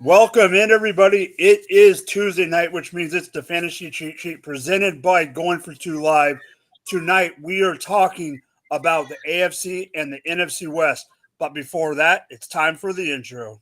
Welcome in, everybody. It is Tuesday night, which means it's the Fantasy Cheatsheet presented by Going for Two Live. Tonight, we are talking about the AFC and the NFC West. But before that, it's time for the intro.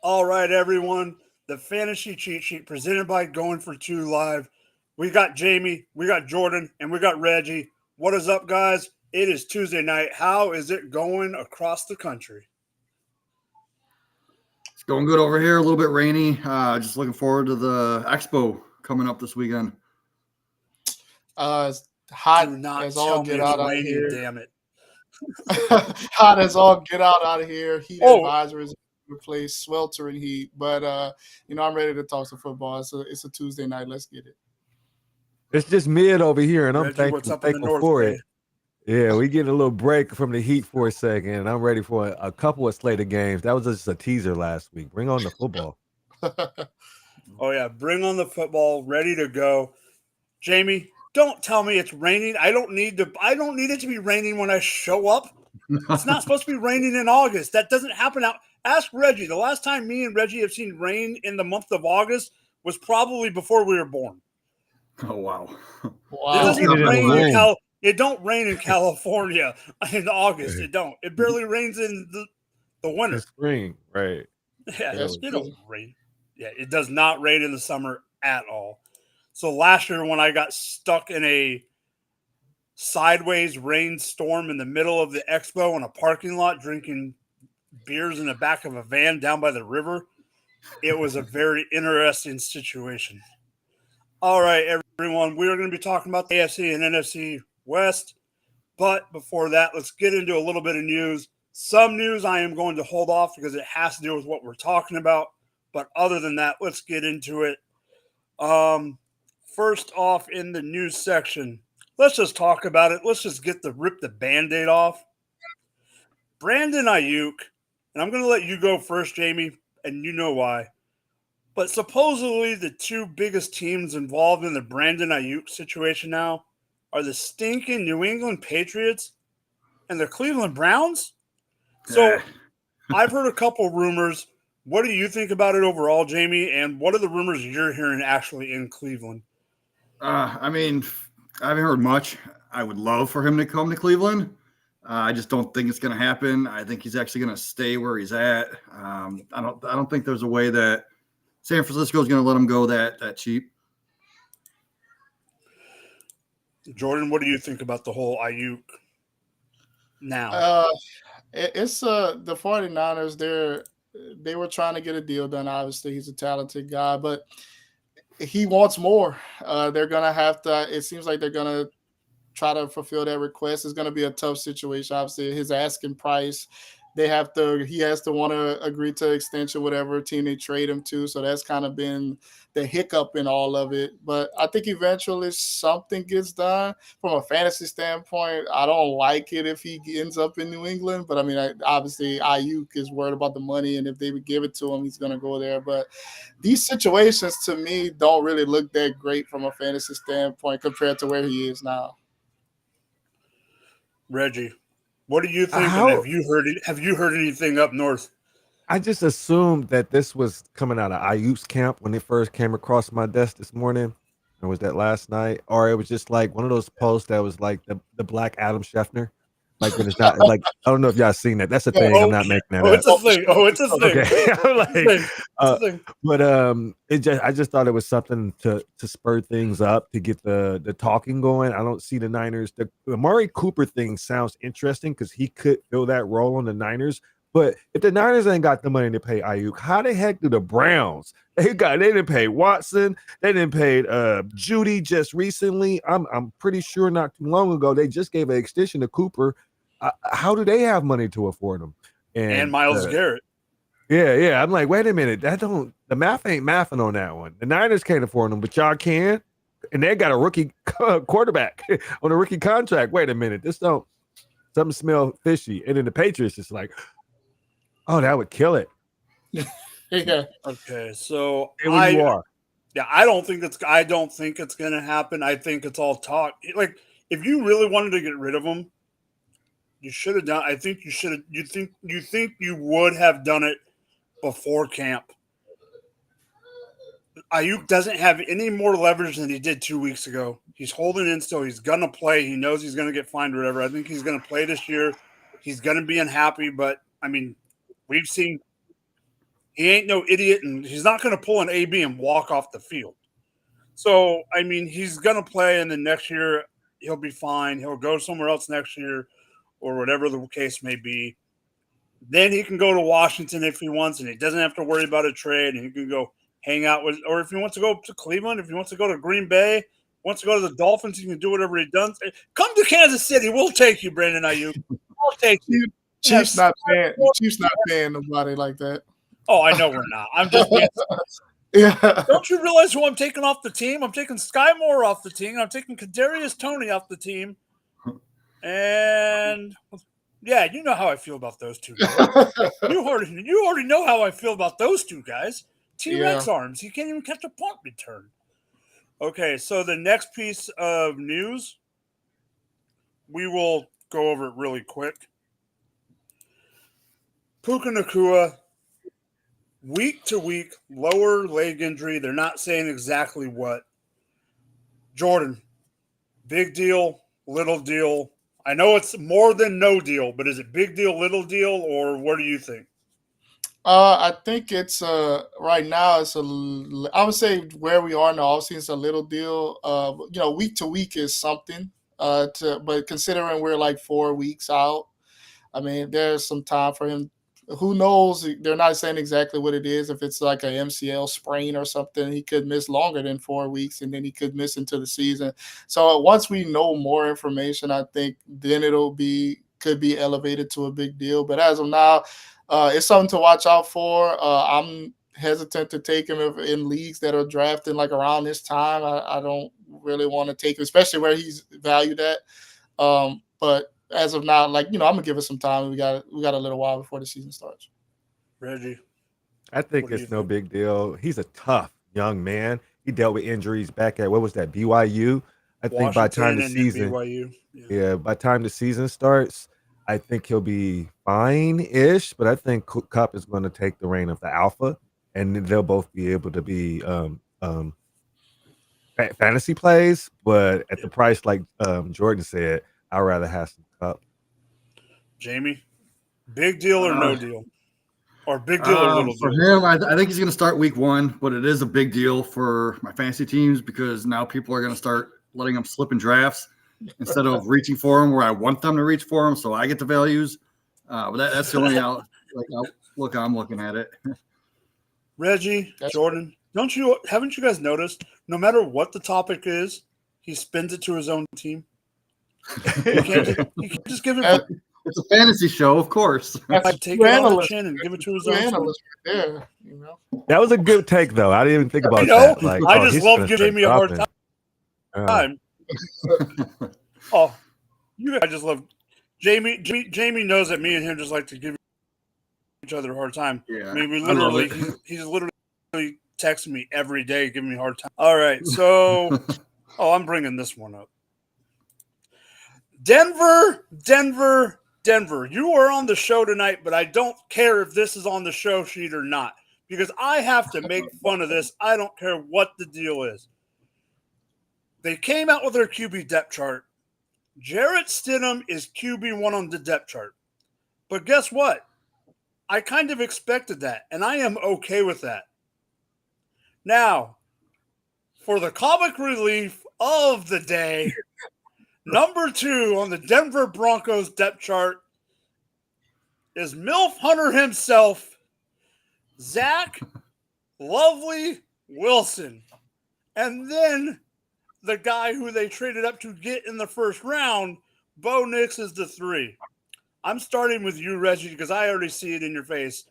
All right, everyone. The Fantasy Cheat Sheet presented by Going for Two Live. We got Jamie, we got Jordan, and we got Reggie. What is up, guys? It is Tuesday night. How is it going across the country? It's going good over here. A little bit rainy. Just looking forward to the expo coming up this weekend. It's hot Do not as tell all me get it's out raining, here. damn it. Hot as all get out of here. Heat advisories in place, sweltering heat. But I'm ready to talk some football. It's a Tuesday night. Let's get it. It's just mid over here, and I'm Reggie, what's up in the thankful north, for man? it. Yeah, we get a little break from the heat for a second, and I'm ready for a couple of slated games. That was just a teaser last week. Bring on the football. Oh, yeah. Bring on the football. Ready to go. Jamie, don't tell me it's raining. I don't need it to be raining when I show up. It's not supposed to be raining in August. That doesn't happen out. Ask Reggie. The last time me and Reggie have seen rain in the month of August was probably before we were born. Oh, wow. It doesn't rain it don't rain in California in August. It don't. It barely rains in the winter. The spring, right. Yeah, it don't rain. Yeah, it does not rain in the summer at all. So last year when I got stuck in a sideways rainstorm in the middle of the expo in a parking lot drinking beers in the back of a van down by the river, it was a very interesting situation. All right, everyone, we're going to be talking about the AFC and NFC West. But before that, let's get into a little bit of news. Some news I am going to hold off because it has to do with what we're talking about. But other than that, let's get into it. First off, in the news section, let's just talk about it. Let's just rip the Band-Aid off. Brandon Ayuk, and I'm going to let you go first, Jamie, and you know why. But supposedly the two biggest teams involved in the Brandon Ayuk situation now are the stinking New England Patriots and the Cleveland Browns. So I've heard a couple rumors. What do you think about it overall, Jamie? And what are the rumors you're hearing actually in Cleveland? I haven't heard much. I would love for him to come to Cleveland. I just don't think it's going to happen. I think he's actually going to stay where he's at. I don't think there's a way that San Francisco is going to let him go that cheap. Jordan, what do you think about the whole Ayuk now? It's the 49ers. They were trying to get a deal done. Obviously, he's a talented guy, but he wants more. They're going to have to – it seems like they're going to try to fulfill that request. It's going to be a tough situation. Obviously, his asking price – he has to want to agree to extension, whatever team they trade him to. So that's kind of been the hiccup in all of it. But I think eventually something gets done. From a fantasy standpoint, I don't like it if he ends up in New England. But, I mean, obviously Ayuk is worried about the money, and if they would give it to him, he's going to go there. But these situations, to me, don't really look that great from a fantasy standpoint compared to where he is now. Reggie, what do you think? And have you heard anything up north? I just assumed that this was coming out of Ayuk's camp when it first came across my desk this morning. Or was that last night? Or it was just like one of those posts that was like the Black Adam Scheffner. Like when it's not like, I don't know if y'all seen that. That's the thing. I'm not making that up. It's a thing. It's a thing. Okay. I'm like, but I just thought it was something to spur things up, to get the talking going. I don't see the Niners. The Amari Cooper thing sounds interesting because he could fill that role on the Niners. But if the Niners ain't got the money to pay Ayuk, how the heck do the Browns? They didn't pay Watson. They didn't pay Judy just recently. I'm pretty sure not too long ago they just gave an extension to Cooper. How do they have money to afford them? And Myles Garrett. Yeah. I'm like, wait a minute. The math ain't mathing on that one. The Niners can't afford them, but y'all can. and they got a rookie quarterback on a rookie contract. Wait a minute, something smell fishy. And then the Patriots is like, oh, that would kill it. Yeah. Okay, so And where you are. Yeah, I don't think it's going to happen. I think it's all talk. Like, if you really wanted to get rid of him, you should have done. I think you should have. You think you would have done it before camp. Ayuk doesn't have any more leverage than he did 2 weeks ago. He's holding in still. He's going to play. He knows he's going to get fined or whatever. I think he's going to play this year. He's going to be unhappy, but, I mean, we've seen he ain't no idiot, and he's not going to pull an AB and walk off the field. So, I mean, he's going to play, and then next year he'll be fine. He'll go somewhere else next year or whatever the case may be. Then he can go to Washington if he wants, and he doesn't have to worry about a trade, and he can go hang out with – or if he wants to go to Cleveland, if he wants to go to Green Bay, wants to go to the Dolphins, he can do whatever he does. Come to Kansas City. We'll take you, Brandon Ayuk. We'll take you. Chiefs not paying nobody like that. Oh, I know we're not. I'm just Yeah. Don't you realize who I'm taking off the team? I'm taking Sky Moore off the team. I'm taking Kadarius Toney off the team. And yeah, you know how I feel about those two guys. you already know how I feel about those two guys. T-Rex arms. He can't even catch a punt return. Okay, so the next piece of news, we will go over it really quick. Puka Nacua, week to week, lower leg injury. They're not saying exactly what. Jordan, big deal, little deal. I know it's more than no deal, but is it big deal, little deal, or what do you think? I think it's right now it's I would say where we are in the offseason is a little deal. Week to week is something. But considering we're like 4 weeks out, I mean, there's some time for him. Who knows? They're not saying exactly what it is. If it's like an MCL sprain or something, he could miss longer than 4 weeks, and then he could miss into the season. So once we know more information, I think then could be elevated to a big deal. But as of now, it's something to watch out for. I'm hesitant to take him in leagues that are drafting like around this time. I don't really want to take him, especially where he's valued at. But as of now, I'm gonna give it some time. We got a little while before the season starts. Reggie, I think it's no big deal. He's a tough young man. He dealt with injuries back at BYU. I think by the time the season, by the time the season starts, I think he'll be fine-ish. But I think Kupp is going to take the reign of the alpha, and they'll both be able to be fantasy plays. But at the price, like Jordan said, I'd rather have some Kupp. Jamie, big deal or no deal? Or big deal or little for deal? him, I think he's going to start week 1, but it is a big deal for my fantasy teams because now people are going to start letting him slip in drafts instead of reaching for him where I want them to reach for him, so I get the values. But that's the only look I'm looking at it. Reggie, Jordan, haven't you guys noticed? No matter what the topic is, he spins it to his own team. You can't just give it. It's a fantasy show, of course. Take it on the chin and give it to his own team. Yeah, That was a good take, though. I didn't even think about that. Like, I just love giving Jamie a hard time. I just love Jamie. Jamie knows that me and him just like to give each other a hard time. Yeah, I mean, he's literally texting me every day, giving me a hard time. All right, so I'm bringing this one up. Denver. You are on the show tonight, but I don't care if this is on the show sheet or not because I have to make fun of this. I don't care what the deal is. They came out with their QB depth chart. Jarrett Stidham is QB1 on the depth chart. But guess what? I kind of expected that, and I am okay with that. Now, for the comic relief of the day, number 2 on the Denver Broncos depth chart is MILF Hunter himself, Zach Lovely Wilson. And then the guy who they traded up to get in the first round, Bo Nix, is the 3. I'm starting with you, Reggie, because I already see it in your face.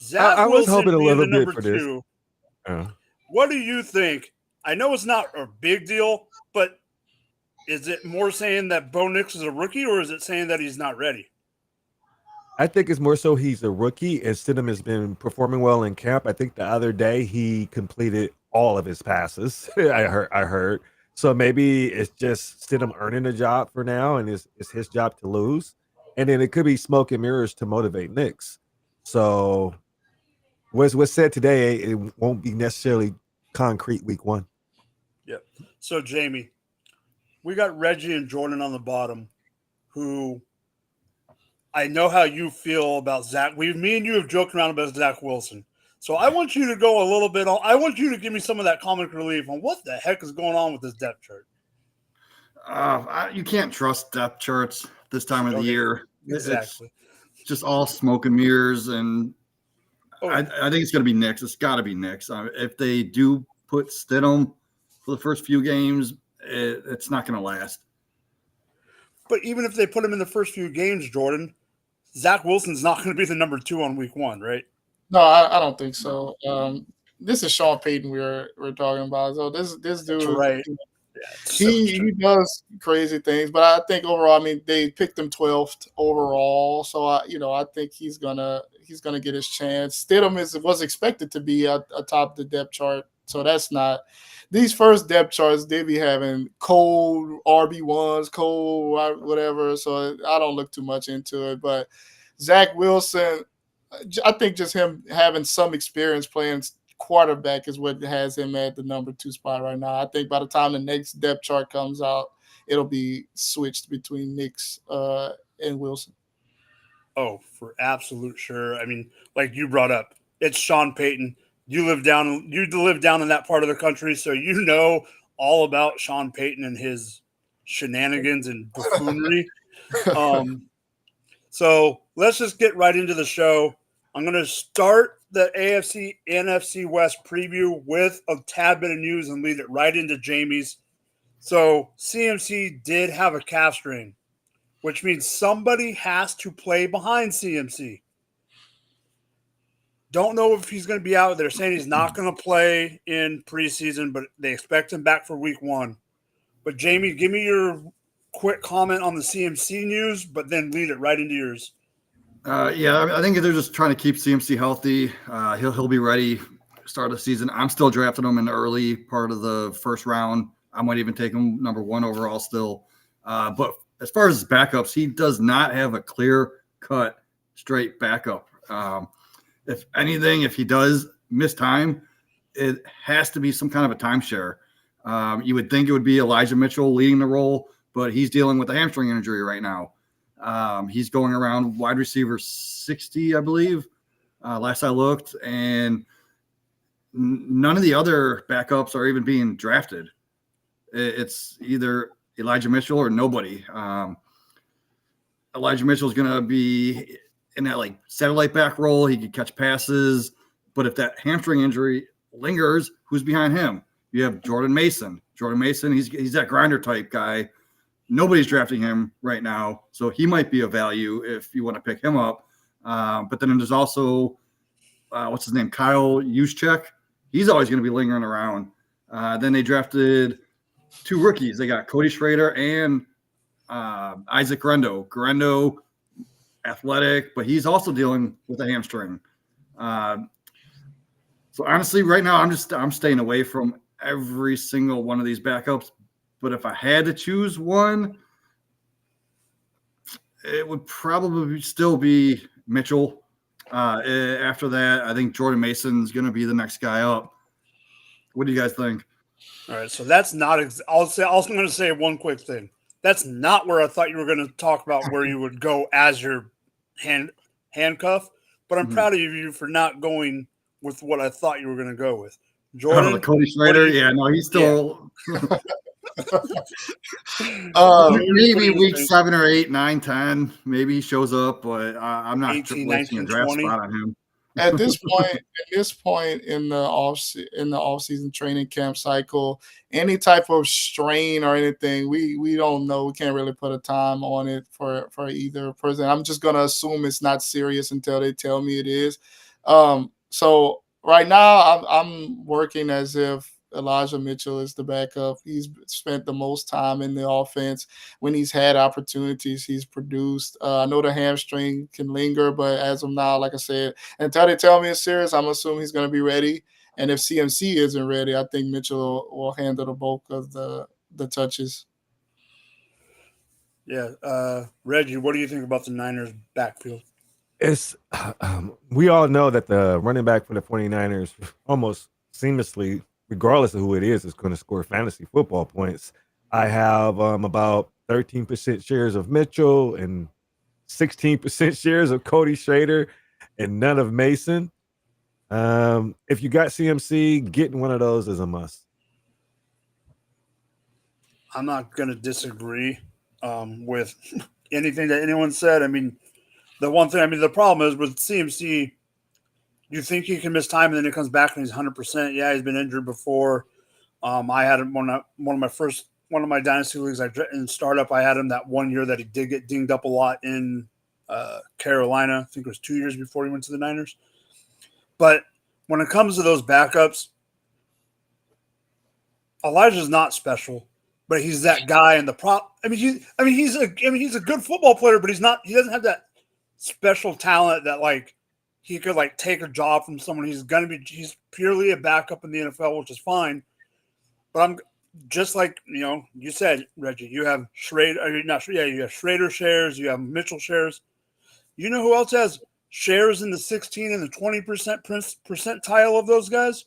Zach I was Wilson hoping a little being the bit number for 2. this. What do you think? I know it's not a big deal, but is it more saying that Bo Nix is a rookie, or is it saying that he's not ready? I think it's more so he's a rookie, and Stidham has been performing well in camp. I think the other day he completed all of his passes. I heard. So maybe it's just Stidham earning a job for now, and it's his job to lose. And then it could be smoke and mirrors to motivate Knicks. So what's said today, it won't be necessarily concrete week one. Yep. So Jamie, we got Reggie and Jordan on the bottom, who I know how you feel about Zach. Me and you have joked around about Zach Wilson. So I want you to go a little bit on. I want you to give me some of that comic relief on what the heck is going on with this depth chart. You can't trust depth charts this time of the year. Exactly. It's just all smoke and mirrors, and I think it's going to be Knicks. It's got to be Knicks. If they do put Stidham for the first few games, it's not going to last. But even if they put him in the first few games, Jordan, Zach Wilson's not going to be the number 2 on week 1, right? No, I don't think so. This is Sean Payton we're talking about. So this dude, that's right. He does crazy things, but I think overall, I mean, they picked him 12th overall, so I think he's gonna get his chance. Stidham was expected to be atop the depth chart, so that's not. These first depth charts, they be having cold RB1s, cold whatever, so I don't look too much into it. But Zach Wilson, I think just him having some experience playing quarterback is what has him at the number 2 spot right now. I think by the time the next depth chart comes out, it'll be switched between Knicks and Wilson. Oh, for absolute sure. I mean, like you brought up, it's Sean Payton. You live down in that part of the country, so you know all about Sean Payton and his shenanigans and buffoonery. So let's just get right into the show. I'm going to start the AFC NFC West preview with a tad bit of news and lead it right into Jamie's. So CMC did have a calf strain, which means somebody has to play behind CMC. Don't know if he's going to be out. They're saying he's not going to play in preseason, but they expect him back for week 1. But Jamie, give me your quick comment on the CMC news, but then lead it right into yours. I think they're just trying to keep CMC healthy. He'll be ready start of the season. I'm still drafting him in the early part of the first round. I might even take him number 1 overall still. But as far as his backups, he does not have a clear-cut straight backup. If anything, if he does miss time, it has to be some kind of a timeshare. You would think it would be Elijah Mitchell leading the role, but he's dealing with a hamstring injury right now. He's going around wide receiver 60, I believe, last I looked, and none of the other backups are even being drafted. It's either Elijah Mitchell or nobody. Elijah Mitchell is going to be in that like satellite back role. He could catch passes, but if that hamstring injury lingers, who's behind him? You have Jordan Mason. He's that grinder type guy. Nobody's drafting him right now, so he might be a value if you want to pick him up. But then there's also, what's his name, Kyle Juszczyk. He's always going to be lingering around. Then they drafted 2 rookies. They got Cody Schrader and Isaac Grendo. Grendo, athletic, but he's also dealing with a hamstring. So honestly, right now, I'm staying away from every single one of these backups. But if I had to choose one, it would probably still be Mitchell. After that, I think Jordan Mason's going to be the next guy up. What do you guys think? All right, so that's not. I'm going to say one quick thing. That's not where I thought you were going to talk about where you would go as your handcuff. But I'm proud of you for not going with what I thought you were going to go with. Jordan, Cody Schrader. He's still. Yeah. Maybe week 7 or 8, 9, 10. Maybe he shows up, but I'm not 18, wasting 19, a draft 20. spot on him. At this point in the off-season training camp cycle, any type of strain or anything, we don't know. We can't really put a time on it for either person. I'm just gonna assume it's not serious until they tell me it is. So right now, I'm working as if Elijah Mitchell is the backup. He's spent the most time in the offense. When he's had opportunities, he's produced. I know the hamstring can linger, but as of now, like I said, until they tell me it's serious, I'm assuming he's going to be ready. And if CMC isn't ready, I think Mitchell will handle the bulk of the touches. Yeah. Reggie, what do you think about the Niners backfield? It's we all know that the running back for the 49ers almost seamlessly, regardless of who it is going to score fantasy football points. I have about 13% shares of Mitchell and 16% shares of Cody Schrader and none of Mason. If you got CMC, getting one of those is a must. I'm not going to disagree with anything that anyone said. I mean, the problem is with CMC, you think he can miss time and then he comes back and he's 100%. Yeah, he's been injured before. I had him one of my dynasty leagues in startup. I had him that 1 year that he did get dinged up a lot in Carolina. I think it was 2 years before he went to the Niners. But when it comes to those backups, Elijah's not special, but he's that guy in the he's a good football player, but he doesn't have that special talent that like he could like take a job from someone. He's purely a backup in the NFL, which is fine. But I'm just like, you said, Reggie, you have Schrader, you have Schrader shares, you have Mitchell shares. You know who else has shares in the 16 and the 20% percentile of those guys?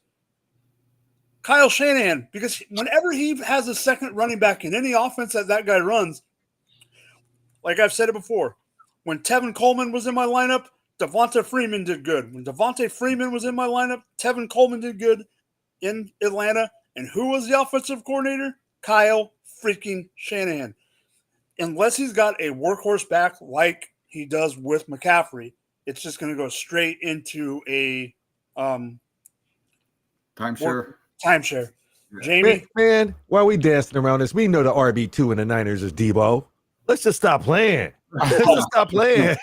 Kyle Shanahan, because whenever he has a second running back in any offense that guy runs, like I've said it before, when Tevin Coleman was in my lineup, Devonta Freeman did good. When Devonta Freeman was in my lineup, Tevin Coleman did good in Atlanta. And who was the offensive coordinator? Kyle freaking Shanahan. Unless he's got a workhorse back like he does with McCaffrey, it's just going to go straight into a timeshare. Yeah. Jamie? Man, why are we dancing around this? We know the RB2 in the Niners is Debo. Let's just stop playing. Let's stop playing.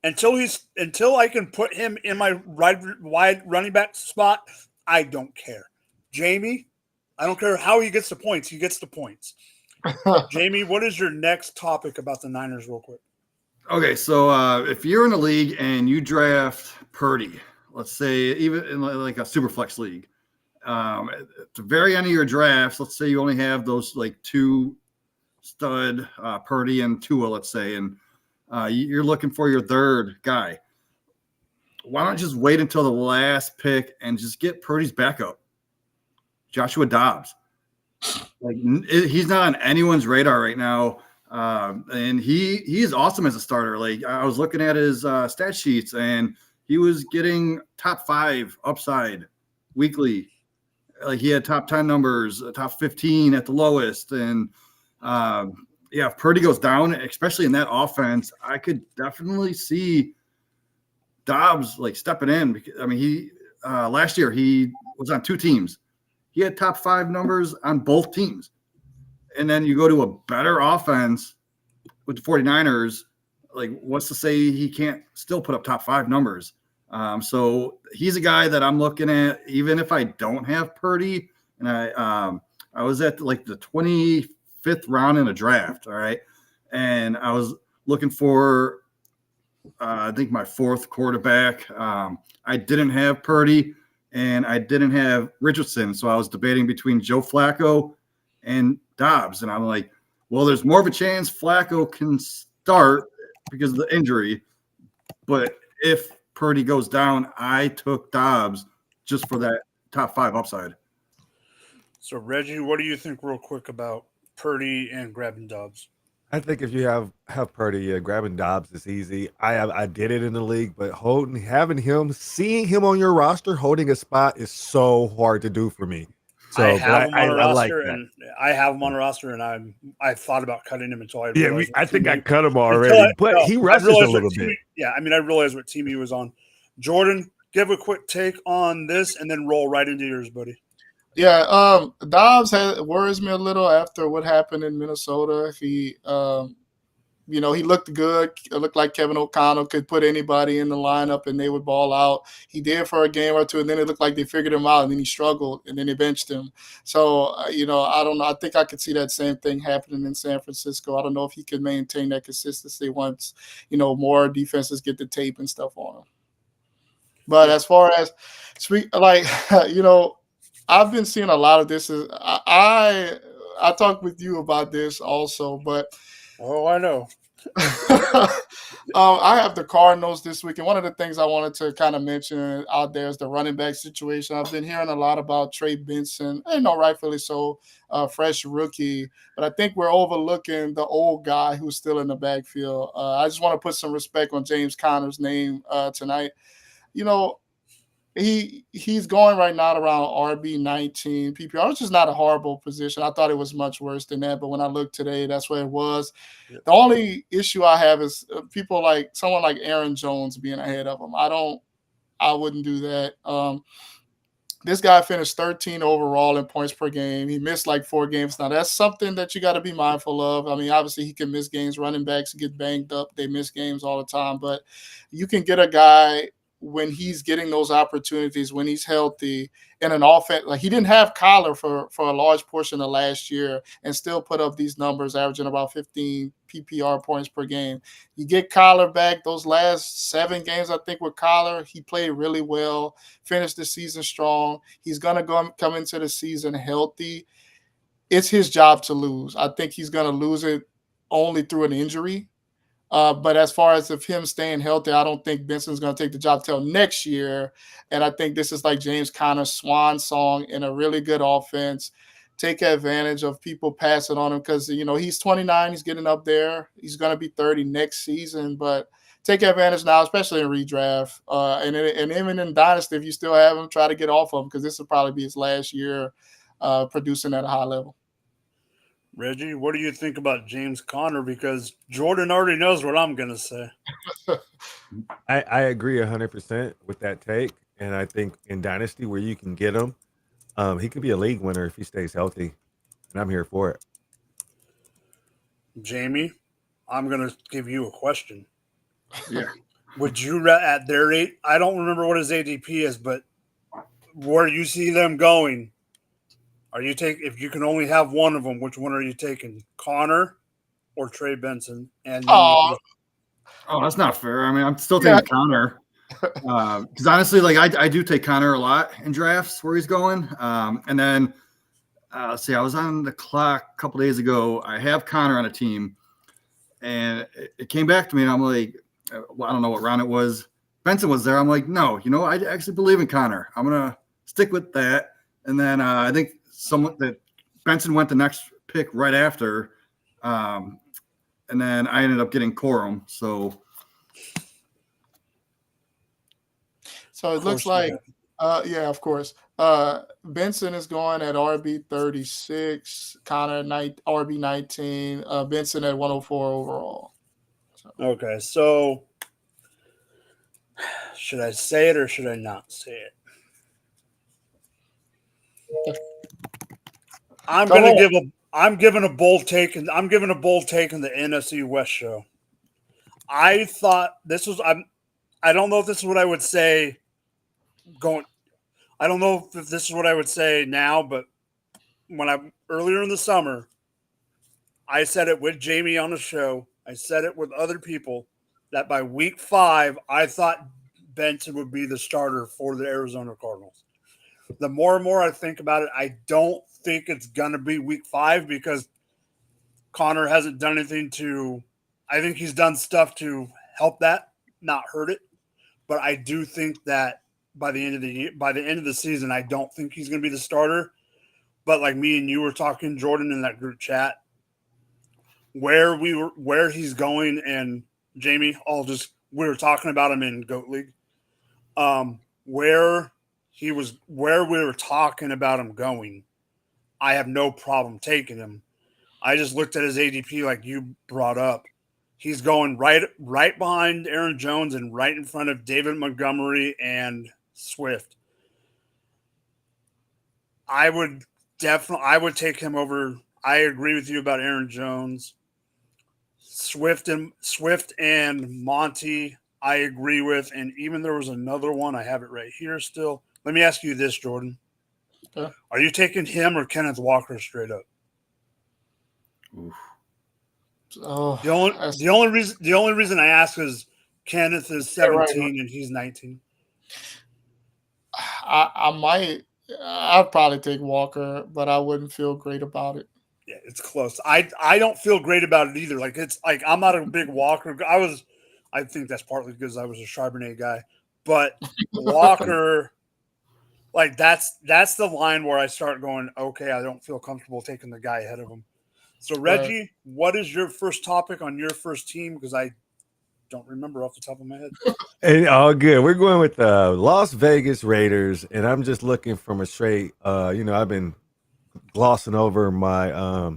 Until I can put him in my wide running back spot, I don't care. Jamie, I don't care how he gets the points. He gets the points. Jamie, what is your next topic about the Niners real quick? Okay, so if you're in a league and you draft Purdy, let's say even in like a super flex league, at the very end of your drafts, let's say you only have those like two stud, Purdy and Tua, let's say, and you're looking for your third guy. Why don't you just wait until the last pick and just get Purdy's backup, Joshua Dobbs? Like he's not on anyone's radar right now, and he is awesome as a starter. Like I was looking at his stat sheets, and he was getting top 5 upside weekly. Like he had top 10 numbers, top 15 at the lowest, and if Purdy goes down, especially in that offense, I could definitely see Dobbs like stepping in. I mean, he last year he was on 2 teams. He had top 5 numbers on both teams. And then you go to a better offense with the 49ers, like what's to say he can't still put up top 5 numbers? So he's a guy that I'm looking at, even if I don't have Purdy. And I was at like the 25th round in a draft. All right. And I was looking for, I think my 4th quarterback. I didn't have Purdy and I didn't have Richardson. So I was debating between Joe Flacco and Dobbs. And I'm like, well, there's more of a chance Flacco can start because of the injury. But if Purdy goes down, I took Dobbs just for that top 5 upside. So, Reggie, what do you think real quick about Purdy and grabbing Dobbs? I think if you have Purdy, grabbing Dobbs is easy. I did it in the league, but seeing him on your roster, holding a spot is so hard to do for me. So I have him on a roster, and I thought about cutting him until I realized. I think I cut him already, but he rushes a little bit. I realized what team he was on. Jordan, give a quick take on this, and then roll right into yours, buddy. Yeah, Dobbs worries me a little after what happened in Minnesota. He looked good. It looked like Kevin O'Connell could put anybody in the lineup and they would ball out. He did for a game or two, and then it looked like they figured him out, and then he struggled, and then they benched him. So, I don't know. I think I could see that same thing happening in San Francisco. I don't know if he could maintain that consistency once, more defenses get the tape and stuff on him. But as far as I've been seeing a lot of this. I talked with you about this also, but I know. I have the Cardinals this week, and one of the things I wanted to kind of mention out there is the running back situation. I've been hearing a lot about Trey Benson, and rightfully so, fresh rookie, but I think we're overlooking the old guy who's still in the backfield. I just want to put some respect on James Conner's name tonight. He's going right now around RB19 PPR, which is not a horrible position. I thought it was much worse than that, but when I looked today, that's where it was. Yep. The only issue I have is people like someone like Aaron Jones being ahead of him. I wouldn't do that. This guy finished 13 overall in points per game. He missed like 4 games. Now, that's something that you got to be mindful of. I mean, obviously, he can miss games. Running backs get banged up. They miss games all the time. But you can get a guy when he's getting those opportunities, when he's healthy, in an offense. Like, he didn't have Kyler for a large portion of last year and still put up these numbers, averaging about 15 PPR points per game. You get Kyler back, those last 7 games, I think, with Kyler, he played really well, finished the season strong. He's going to come into the season healthy. It's his job to lose. I think he's going to lose it only through an injury. But as far as of him staying healthy, I don't think Benson's going to take the job till next year. And I think this is like James Conner's swan song in a really good offense. Take advantage of people passing on him because, he's 29. He's getting up there. He's going to be 30 next season. But take advantage now, especially in redraft. And even in Dynasty, if you still have him, try to get off of him because this will probably be his last year producing at a high level. Reggie, what do you think about James Conner? Because Jordan already knows what I'm going to say. I agree 100% with that take. And I think in Dynasty where you can get him, he could be a league winner if he stays healthy. And I'm here for it. Jamie, I'm going to give you a question. Yeah. Would you, at their rate, I don't remember what his ADP is, but where you see them going, if you can only have one of them, which one are you taking? Conner or Trey Benson? And that's not fair. I mean, I'm still taking Conner. Because honestly, like I do take Conner a lot in drafts where he's going. And then let's see, I was on the clock a couple days ago. I have Conner on a team, and it came back to me, and I'm like, well, I don't know what round it was. Benson was there. I'm like, no, I actually believe in Conner. I'm gonna stick with that. And then I think that Benson went the next pick right after, and then I ended up getting Corum. So it looks like, yeah, of course. Benson is going at RB36, Conner RB19, Benson at 104 overall. Okay, so should I say it or should I not say it? I'm giving a bold take, and I'm giving a bold take in the NFC West show. I thought this was. I don't know if this is what I would say. I don't know if this is what I would say now, but earlier in the summer, I said it with Jamie on the show. I said it with other people that by week 5, I thought Benson would be the starter for the Arizona Cardinals. The more and more I think about it, I don't think it's going to be week 5 because Conner hasn't done anything I think he's done stuff to help that, not hurt it. But I do think that by the end of the season, I don't think he's going to be the starter. But like me and you were talking, Jordan, in that group chat, where he's going, and Jamie, we were talking about him in Goat League, where we were talking about him going, I have no problem taking him. I just looked at his ADP like you brought up. He's going right behind Aaron Jones and right in front of David Montgomery and Swift. I would take him over. I agree with you about Aaron Jones. Swift and Monty, I agree with, and even there was another one. I have it right here still. Let me ask you this, Jordan: Okay. Are you taking him or Kenneth Walker straight up? Oof. Oh, The only reason I ask is Kenneth is 17 right. and he's 19. I'd probably take Walker, but I wouldn't feel great about it. Yeah, it's close. I don't feel great about it either. Like it's like I'm not a big Walker. I think that's partly because I was a Charbonnet guy, but Walker, like that's the line where I start going, okay, I don't feel comfortable taking the guy ahead of him. So Reggie, Right. what is your first topic on your first team? Because I don't remember off the top of my head. And all good. We're going with the Las Vegas Raiders, and I'm just looking from a straight. I've been glossing over my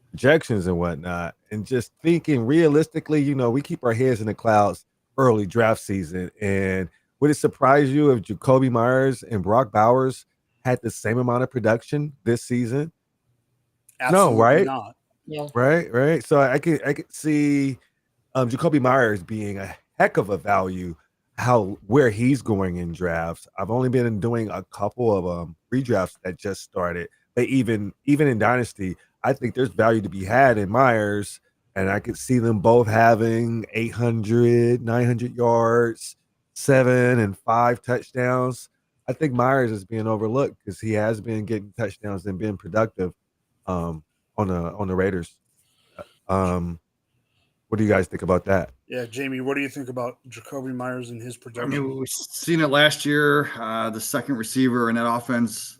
projections and whatnot, and just thinking realistically. We keep our heads in the clouds early draft season, and would it surprise you if Jacoby Myers and Brock Bowers had the same amount of production this season? No, Absolutely right? not. Yeah. Right. So I could see Jacoby Myers being a heck of a value. Where he's going in drafts. I've only been doing a couple of redrafts that just started, but even in Dynasty, I think there's value to be had in Myers, and I could see them both having 800, 900 yards, 7 and 5 touchdowns. I think Myers is being overlooked because he has been getting touchdowns and been productive on the Raiders. What do you guys think about that? Yeah, Jamie, what do you think about Jacoby Myers and his I production? mean, we've seen it last year. The second receiver in that offense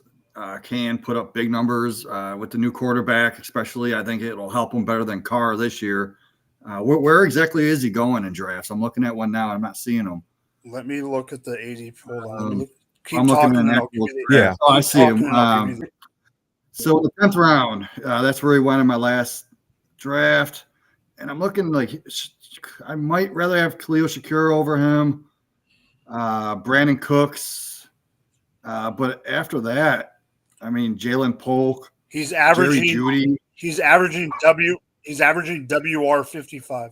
can put up big numbers with the new quarterback, especially. I think it'll help him better than Carr this year. Where exactly is he going in drafts? I'm looking at one now. I'm not seeing him. Let me look at the ADP. Hold on. Let me look. I'm Keep looking talking, at and an I'll give actual you the. Yeah. draft. Oh, I Keep see talking, him. and I'll give you the. So the 10th round, that's where he went in my last draft. And I'm looking like I might rather have Khalil Shakir over him, Brandon Cooks. But after that, I mean, Jalen Polk, He's Jerry averaging. Judy. He's averaging WR 55.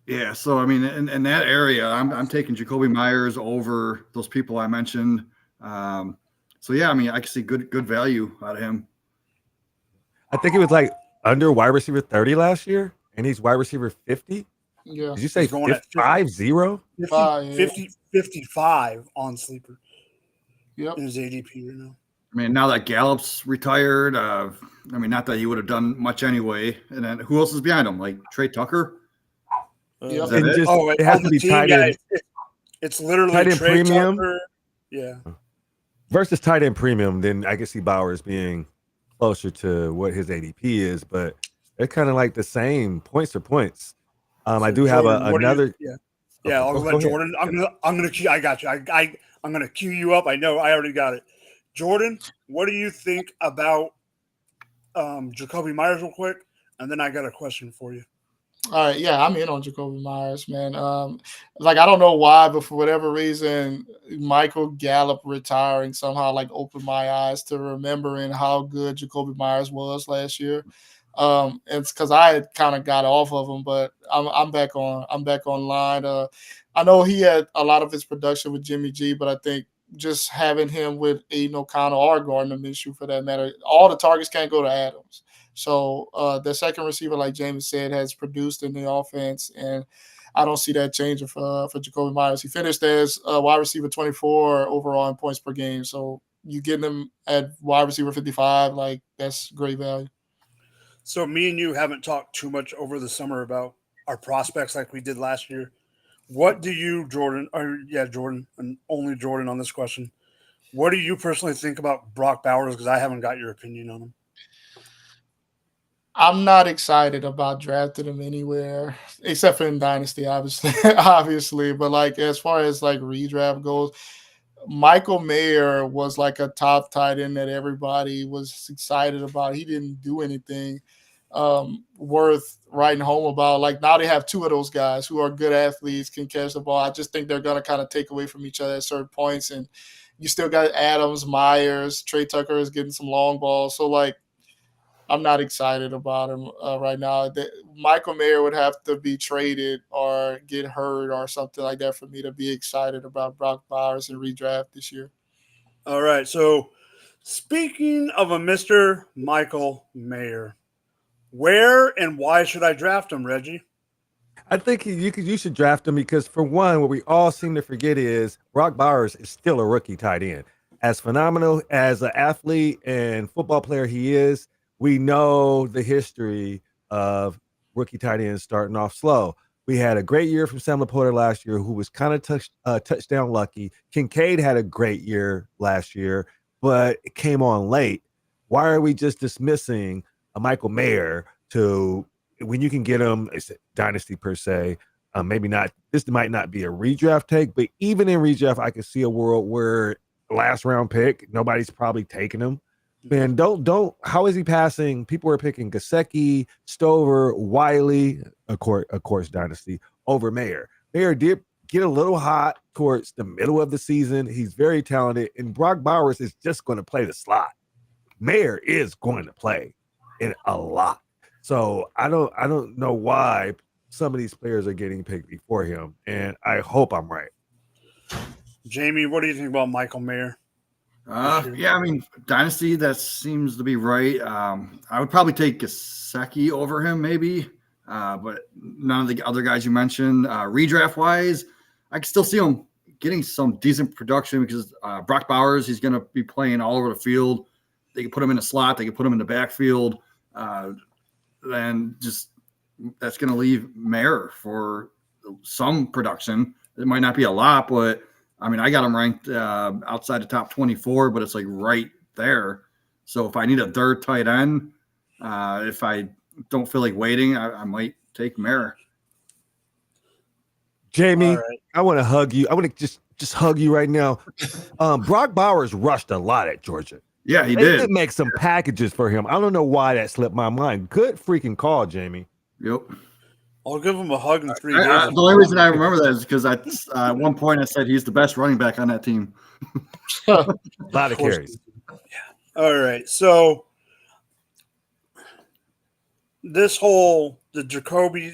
Yeah. So, I mean, in that area, I'm taking Jacoby Myers over those people I mentioned. So, yeah, I mean, I can see good value out of him. I think it was like under wide receiver 30 last year, and he's wide receiver 50. Yeah. Did you say He's going at 50? 55 on sleeper Yep. in his ADP right now. I mean, now that Gallup's retired, I mean, not that he would have done much anyway. And then who else is behind him? Like Trey Tucker? Yep. Is that it? It has on to the be team, tight yeah, end. it's literally Tight end Trey premium. Tucker. Yeah. Versus tight end premium, then I can see Bowers being closer to what his ADP is, but they're kind of like the same. Points are points. So I do have Jordan, what do you- another. Yeah, Okay, I'll go let ahead. Jordan. I'm gonna cue. I got you. I'm gonna cue you up. I know. I already got it. Jordan, what do you think about Jacoby Myers, real quick? And then I got a question for you. All right, yeah, I'm in on Jacoby Myers, man. Like I don't know why, but for whatever reason, Michael Gallup retiring somehow like opened my eyes to remembering how good Jacoby Myers was last year. It's because I had kind of got off of him, but I'm back online. I know he had a lot of his production with Jimmy G, but I think just having him with Aiden O'Connell or Gardner Minshew for that matter, all the targets can't go to Adams. So the second receiver, like James said, has produced in the offense, and I don't see that changing for Jacoby Myers. He finished as wide receiver 24 overall in points per game. So you getting him at wide receiver 55, like that's great value. So me and you haven't talked too much over the summer about our prospects like we did last year. What do you, Jordan, Jordan, and only Jordan on this question, what do you personally think about Brock Bowers? Because I haven't got your opinion on him. I'm not excited about drafting him anywhere except for in Dynasty, obviously. But like as far as like redraft goes, Michael Mayer was like a top tight end that everybody was excited about. He didn't do anything worth writing home about. Like now they have two of those guys who are good athletes, can catch the ball. I just think they're gonna kind of take away from each other at certain points. And you still got Adams, Myers, Trey Tucker is getting some long balls. So like I'm not excited about him right now. Michael Mayer would have to be traded or get hurt or something like that for me to be excited about Brock Bowers and redraft this year. All right. So, speaking of a Mr. Michael Mayer, where and why should I draft him, Reggie? I think you should draft him because, for one, what we all seem to forget is Brock Bowers is still a rookie tight end. As phenomenal as an athlete and football player he is, we know the history of rookie tight ends starting off slow. We had a great year from Sam Laporta last year, who was kind of touchdown lucky. Kincaid had a great year last year, but it came on late. Why are we just dismissing a Michael Mayer to when you can get him? It's a dynasty per se. Maybe not. This might not be a redraft take, but even in redraft, I could see a world where last round pick, nobody's probably taking him. Man, don't. How is he passing? People are picking Gesicki, Stover, Wiley, of course, dynasty over Mayer. Mayer did get a little hot towards the middle of the season. He's very talented, and Brock Bowers is just going to play the slot. Mayer is going to play in a lot. So I don't know why some of these players are getting picked before him, and I hope I'm right. Jamie, what do you think about Michael Mayer? Yeah, I mean, dynasty, that seems to be right. I would probably take Gesicki over him, maybe, but none of the other guys you mentioned. Redraft wise, I can still see him getting some decent production because Brock Bowers, he's going to be playing all over the field. They can put him in a slot, they can put him in the backfield. Then just that's going to leave Mayer for some production. It might not be a lot, but I mean, I got him ranked outside the top 24, but it's like right there. So if I need a third tight end, if I don't feel like waiting, I might take Mayer. Jamie, right. I want to hug you. I want to just hug you right now. Brock Bowers rushed a lot at Georgia. Yeah, he They did. Make some packages for him. I don't know why that slipped my mind. Good freaking call, Jamie. Yep. I'll give him a hug in 3 days. The only reason I remember that is because at one point I said he's the best running back on that team. A lot of carries. Yeah. All right. So this the Jacoby,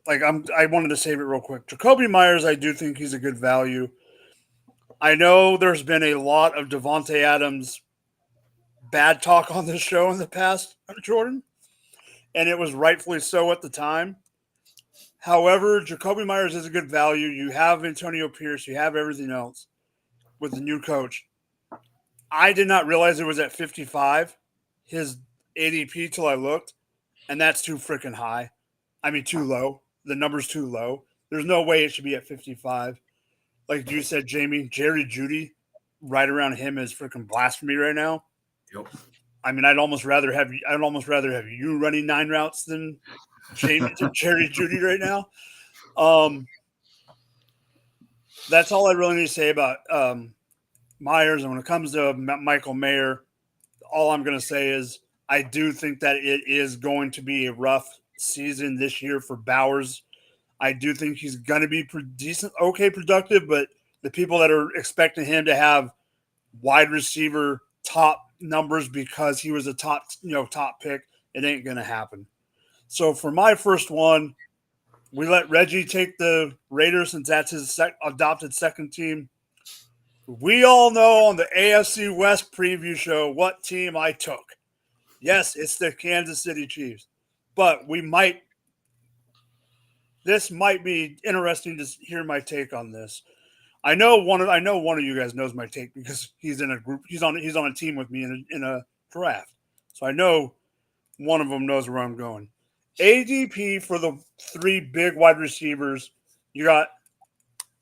I wanted to save it real quick. Jacoby Myers, I do think he's a good value. I know there's been a lot of Devontae Adams bad talk on this show in the past, Jordan, and it was rightfully so at the time. However, Jacoby Myers is a good value. You have Antonio Pierce. You have everything else with the new coach. I did not realize it was at 55, his ADP, till I looked, and that's too freaking high. I mean, too low. The number's too low. There's no way it should be at 55. Like you said, Jamie, Jerry Jeudy, right around him is freaking blasphemy right now. Yep. I mean, I'd almost rather have you running 9 routes than Jerry Jeudy right now. That's all I really need to say about Myers. And when it comes to Michael Mayer, all I'm going to say is I do think that it is going to be a rough season this year for Bowers. I do think he's going to be decent, okay, productive, but the people that are expecting him to have wide receiver top numbers because he was a top pick, it ain't going to happen. So for my first one, we let Reggie take the Raiders since that's his adopted second team. We all know on the AFC West preview show what team I took. Yes, it's the Kansas City Chiefs, but this might be interesting to hear my take on this. I know one of you guys knows my take because he's in a group. He's on a team with me in a draft, so I know one of them knows where I'm going. ADP for the 3 big wide receivers, you got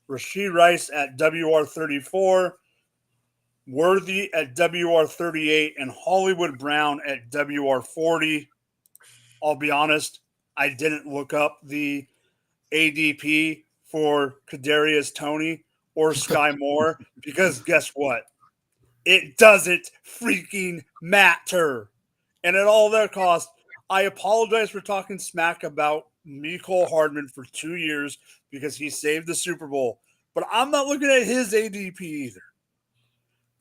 Rashee Rice at WR34, Worthy at WR38, and Hollywood Brown at WR40. I'll be honest, I didn't look up the ADP for Kadarius Toney or Sky Moore because guess what? It doesn't freaking matter. And at all their cost, I apologize for talking smack about Mecole Hardman for 2 years because he saved the Super Bowl. But I'm not looking at his ADP either.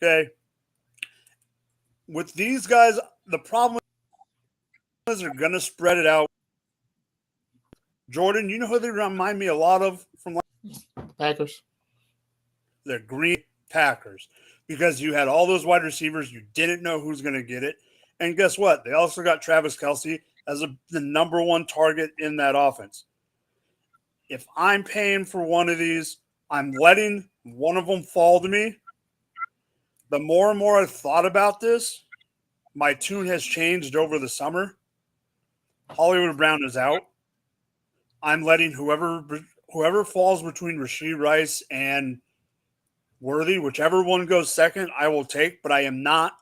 Okay? With these guys, the problem are going to spread it out. Jordan, you know who they remind me a lot of from Packers. the Green Packers, because you had all those wide receivers. You didn't know who's going to get it. And guess what? They also got Travis Kelce as the number one target in that offense. If I'm paying for one of these, I'm letting one of them fall to me. The more and more I've thought about this, my tune has changed over the summer. Hollywood Brown is out. I'm letting whoever falls between Rashee Rice and Worthy, whichever one goes second, I will take, but I am not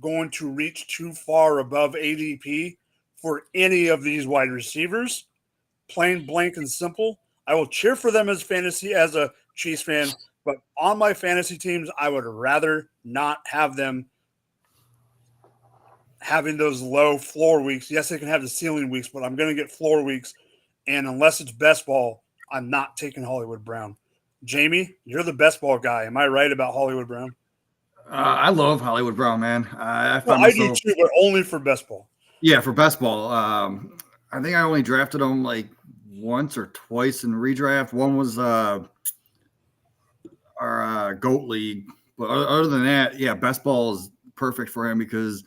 going to reach too far above ADP for any of these wide receivers. Plain, blank, and simple. I will cheer for them as a Chiefs fan, but on my fantasy teams, I would rather not have them having those low floor weeks. Yes, they can have the ceiling weeks, but I'm going to get floor weeks. And unless it's best ball, I'm not taking Hollywood Brown. Jamie, you're the best ball guy. Am I right about Hollywood Brown? I love Hollywood Brown, man. I do too, but only for best ball. Yeah, for best ball. I think I only drafted him like once or twice in redraft. One was our GOAT league. But other than that, yeah, best ball is perfect for him because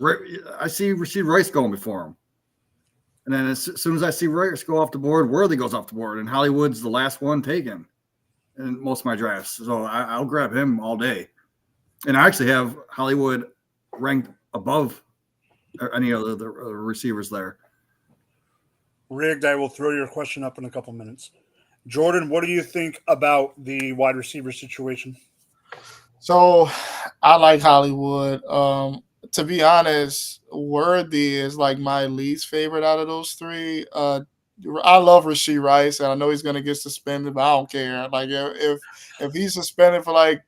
I see Rashee Rice going before him. And then as soon as I see Rice go off the board, Worthy goes off the board, and Hollywood's the last one taken in most of my drafts. So I'll grab him all day. And I actually have Hollywood ranked above any of the receivers there. Rigged, I will throw your question up in a couple minutes. Jordan, what do you think about the wide receiver situation? So I like Hollywood. To be honest, Worthy is like my least favorite out of those three. I love Rashee Rice, and I know he's going to get suspended, but I don't care. Like if he's suspended for like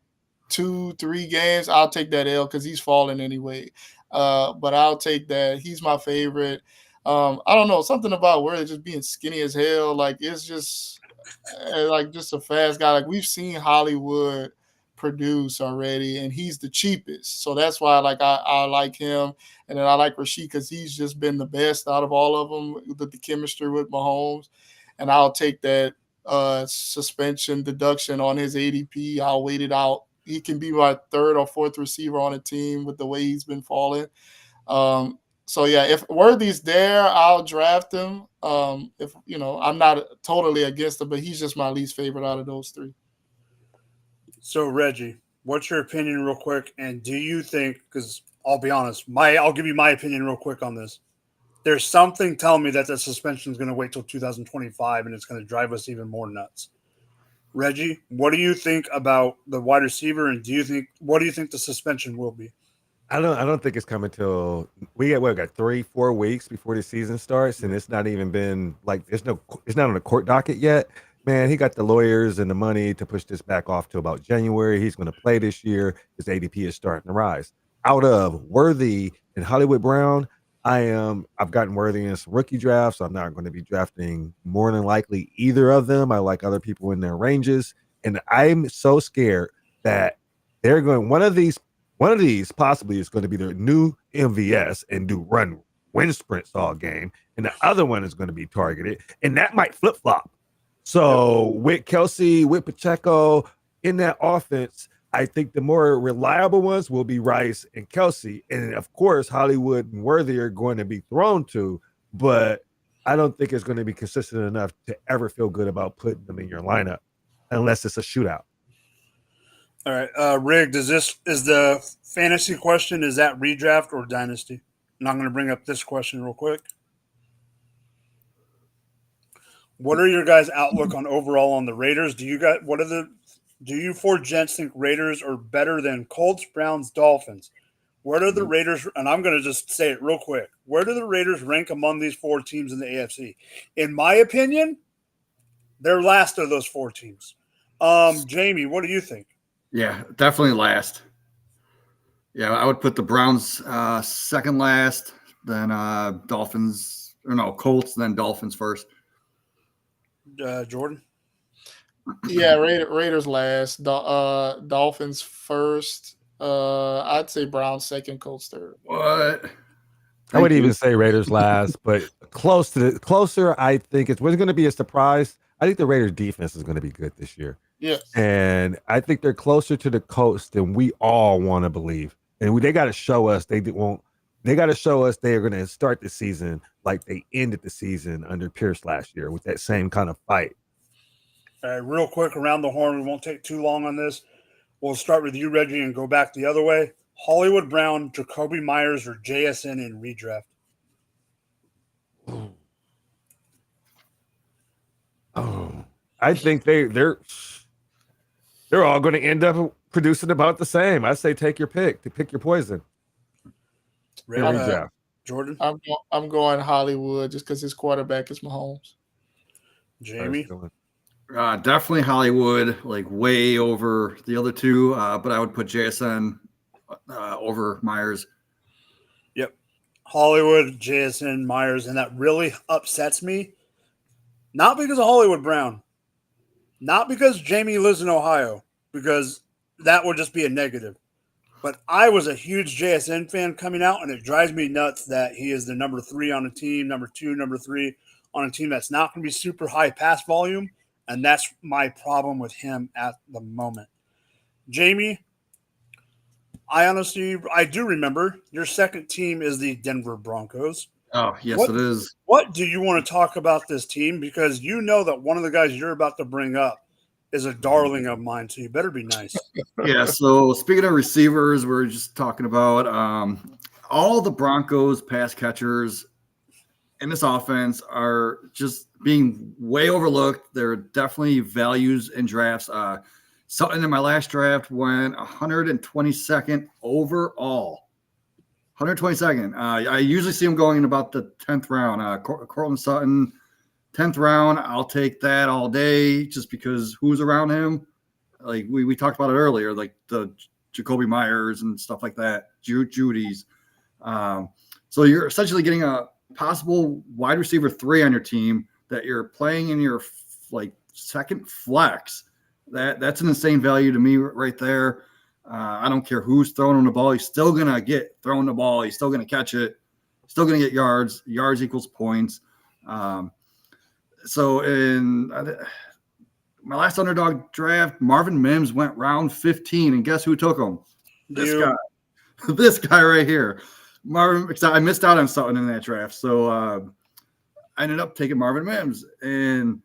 2-3 games, I'll take that L because he's falling anyway. But I'll take that. He's my favorite. I don't know, something about Worthy just being skinny as hell. Like it's just a fast guy. Like we've seen Hollywood produce already, and he's the cheapest. So that's why I like him. And then I like Rashee because he's just been the best out of all of them with the chemistry with Mahomes. And I'll take that suspension deduction on his ADP. I'll wait it out. He can be my third or fourth receiver on a team with the way he's been falling. So yeah, if Worthy's there, I'll draft him. If I'm not totally against him, but he's just my least favorite out of those three. So Reggie, what's your opinion real quick? And do you think, because I'll be honest, I'll give you my opinion real quick on this. There's something telling me that the suspension is going to wait till 2025 and it's going to drive us even more nuts. Reggie, what do you think about the wide receiver, and what do you think the suspension will be? I don't think it's coming till we got 3-4 weeks before the season starts, and it's not even been like it's not on the court docket yet. Man, he got the lawyers and the money to push this back off to about January. He's going to play this year. His ADP is starting to rise. Out of Worthy and Hollywood Brown, I've gotten Worthy in some rookie drafts. So I'm not going to be drafting more than likely either of them. I like other people in their ranges, and I'm so scared that they're going one of these possibly is going to be their new MVS and do run wind sprints all game, and the other one is going to be targeted, and that might flip flop. So with Kelce, with Pacheco in that offense, I think the more reliable ones will be Rice and Kelce. And of course, Hollywood and Worthy are going to be thrown to, but I don't think it's going to be consistent enough to ever feel good about putting them in your lineup unless it's a shootout. All right. Rigged, is the fantasy question, is that redraft or dynasty? And I'm going to bring up this question real quick. What are your guys' outlook on overall on the Raiders? Do you four gents think Raiders are better than Colts, Browns, Dolphins? Where do the Raiders, and I'm going to just say it real quick, where do the Raiders rank among these four teams in the AFC? In my opinion, they're last of those four teams. Jamie, what do you think? Yeah, definitely last. Yeah, I would put the Browns second last, then Colts, then Dolphins first. Jordan? Yeah, Raiders last, Dolphins first. I'd say Browns second, Colts third. What? I would even say Raiders last, but closer. I think it's going to be a surprise. I think the Raiders defense is going to be good this year. Yes. And I think they're closer to the coast than we all want to believe. And they got to show us they won't. They got to show us they are going to start the season like they ended the season under Pierce last year with that same kind of fight. All right, real quick around the horn. We won't take too long on this. We'll start with you, Reggie, and go back the other way. Hollywood Brown, Jacoby Myers, or JSN in redraft? Oh, I think they're all going to end up producing about the same. I say take your pick. To pick your poison. Jordan? I'm going Hollywood just because his quarterback is Mahomes. Jamie? Definitely Hollywood, like way over the other two, but I would put JSN over Myers. Yep. Hollywood, JSN, Myers, and that really upsets me. Not because of Hollywood Brown. Not because Jamie lives in Ohio, because that would just be a negative. But I was a huge JSN fan coming out, and it drives me nuts that he is the number 3 on a team, number 2, number 3 on a team that's not going to be super high pass volume, and that's my problem with him at the moment. Jamie, I do remember your second team is the Denver Broncos. Oh, yes, it is. What do you want to talk about this team? Because you know that one of the guys you're about to bring up is a darling of mine, so you better be nice. Yeah, so speaking of receivers, we're just talking about all the Broncos pass catchers in this offense are just being way overlooked. There are definitely values in drafts. Something in my last draft went 122nd overall. 122nd. I usually see him going in about the 10th round. Cortland Sutton, 10th round. I'll take that all day just because who's around him. Like we talked about it earlier, like the Jacoby Myers and stuff like that, Judy's. So you're essentially getting a possible wide receiver 3 on your team that you're playing in your like second flex. That's an insane value to me right there. I don't care who's throwing him the ball. He's still going to get thrown the ball. He's still going to catch it. Still going to get yards. Yards equals points. So in my last underdog draft, Marvin Mims went round 15. And guess who took him? This guy. This guy right here. Marvin, because I missed out on something in that draft. So I ended up taking Marvin Mims. And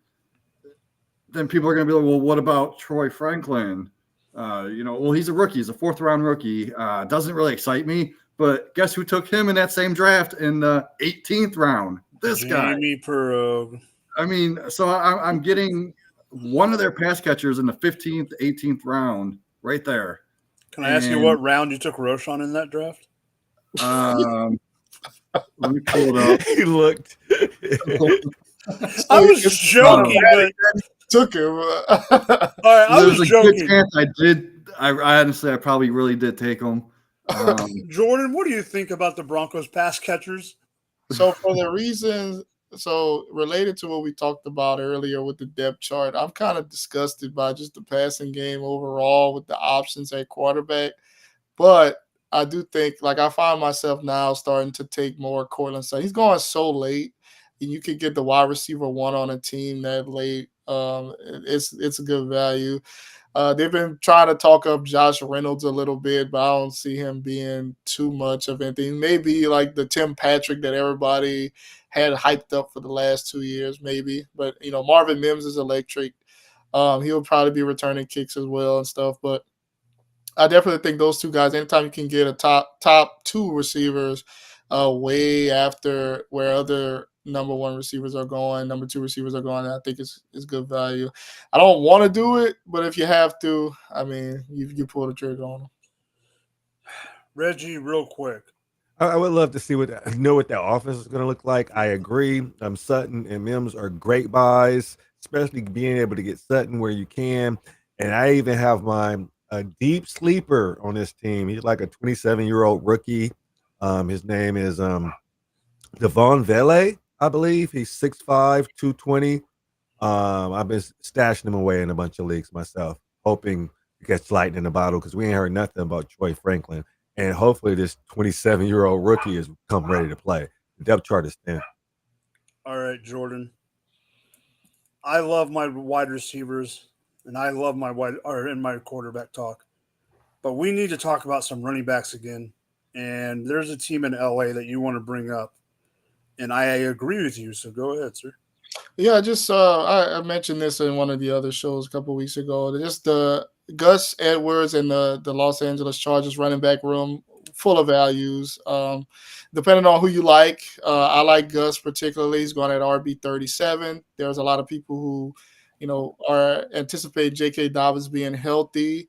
then people are going to be like, well, what about Troy Franklin? Well, he's a rookie. He's a 4th-round rookie. Doesn't really excite me. But guess who took him in that same draft in the 18th round? This guy. Jamie Perog. I mean, so I'm getting one of their pass catchers in the 15th, 18th round right there. Can I ask you what round you took Roshan in that draft? Let me pull it up. He looked. I was joking, but took him. All right, I was joking. I honestly, I probably really did take him. Jordan, what do you think about the Broncos pass catchers? So for the reasons, related to what we talked about earlier with the depth chart, I'm kind of disgusted by just the passing game overall with the options at quarterback. But I do think, I find myself now starting to take more Cortland Sutton. He's going so late, and you could get the wide receiver 1 on a team that late. It's a good value. They've been trying to talk up Josh Reynolds a little bit, but I don't see him being too much of anything. Maybe like the Tim Patrick that everybody had hyped up for the last 2 years, maybe. But, Marvin Mims is electric. He'll probably be returning kicks as well and stuff. But I definitely think those two guys, anytime you can get a top 2 receivers way after where other number 1 receivers are going, number 2 receivers are going, I think it's good value. I don't want to do it, but if you have to, I mean, you pull the trigger on them. Reggie, real quick. I would love to see what that offense is going to look like. I agree. Sutton and Mims are great buys, especially being able to get Sutton where you can. And I even have a deep sleeper on this team. He's like a 27-year-old rookie. His name is Devon Vele, I believe. He's 6'5", 220. I've been stashing him away in a bunch of leagues myself, hoping to catch lightning in the bottle because we ain't heard nothing about Troy Franklin. and hopefully this 27-year-old rookie is come ready to play. The depth chart is thin. All right, Jordan. I love my wide receivers, and I love my my quarterback talk. But we need to talk about some running backs again. And there's a team in LA that you want to bring up, and I agree with you. So go ahead, sir. Yeah, just I mentioned this in one of the other shows a couple weeks ago. Just the Gus Edwards and the Los Angeles Chargers running back room full of values. Depending on who you like, I like Gus particularly. He's going at RB 37. There's a lot of people who, are anticipate J.K. Dobbins being healthy.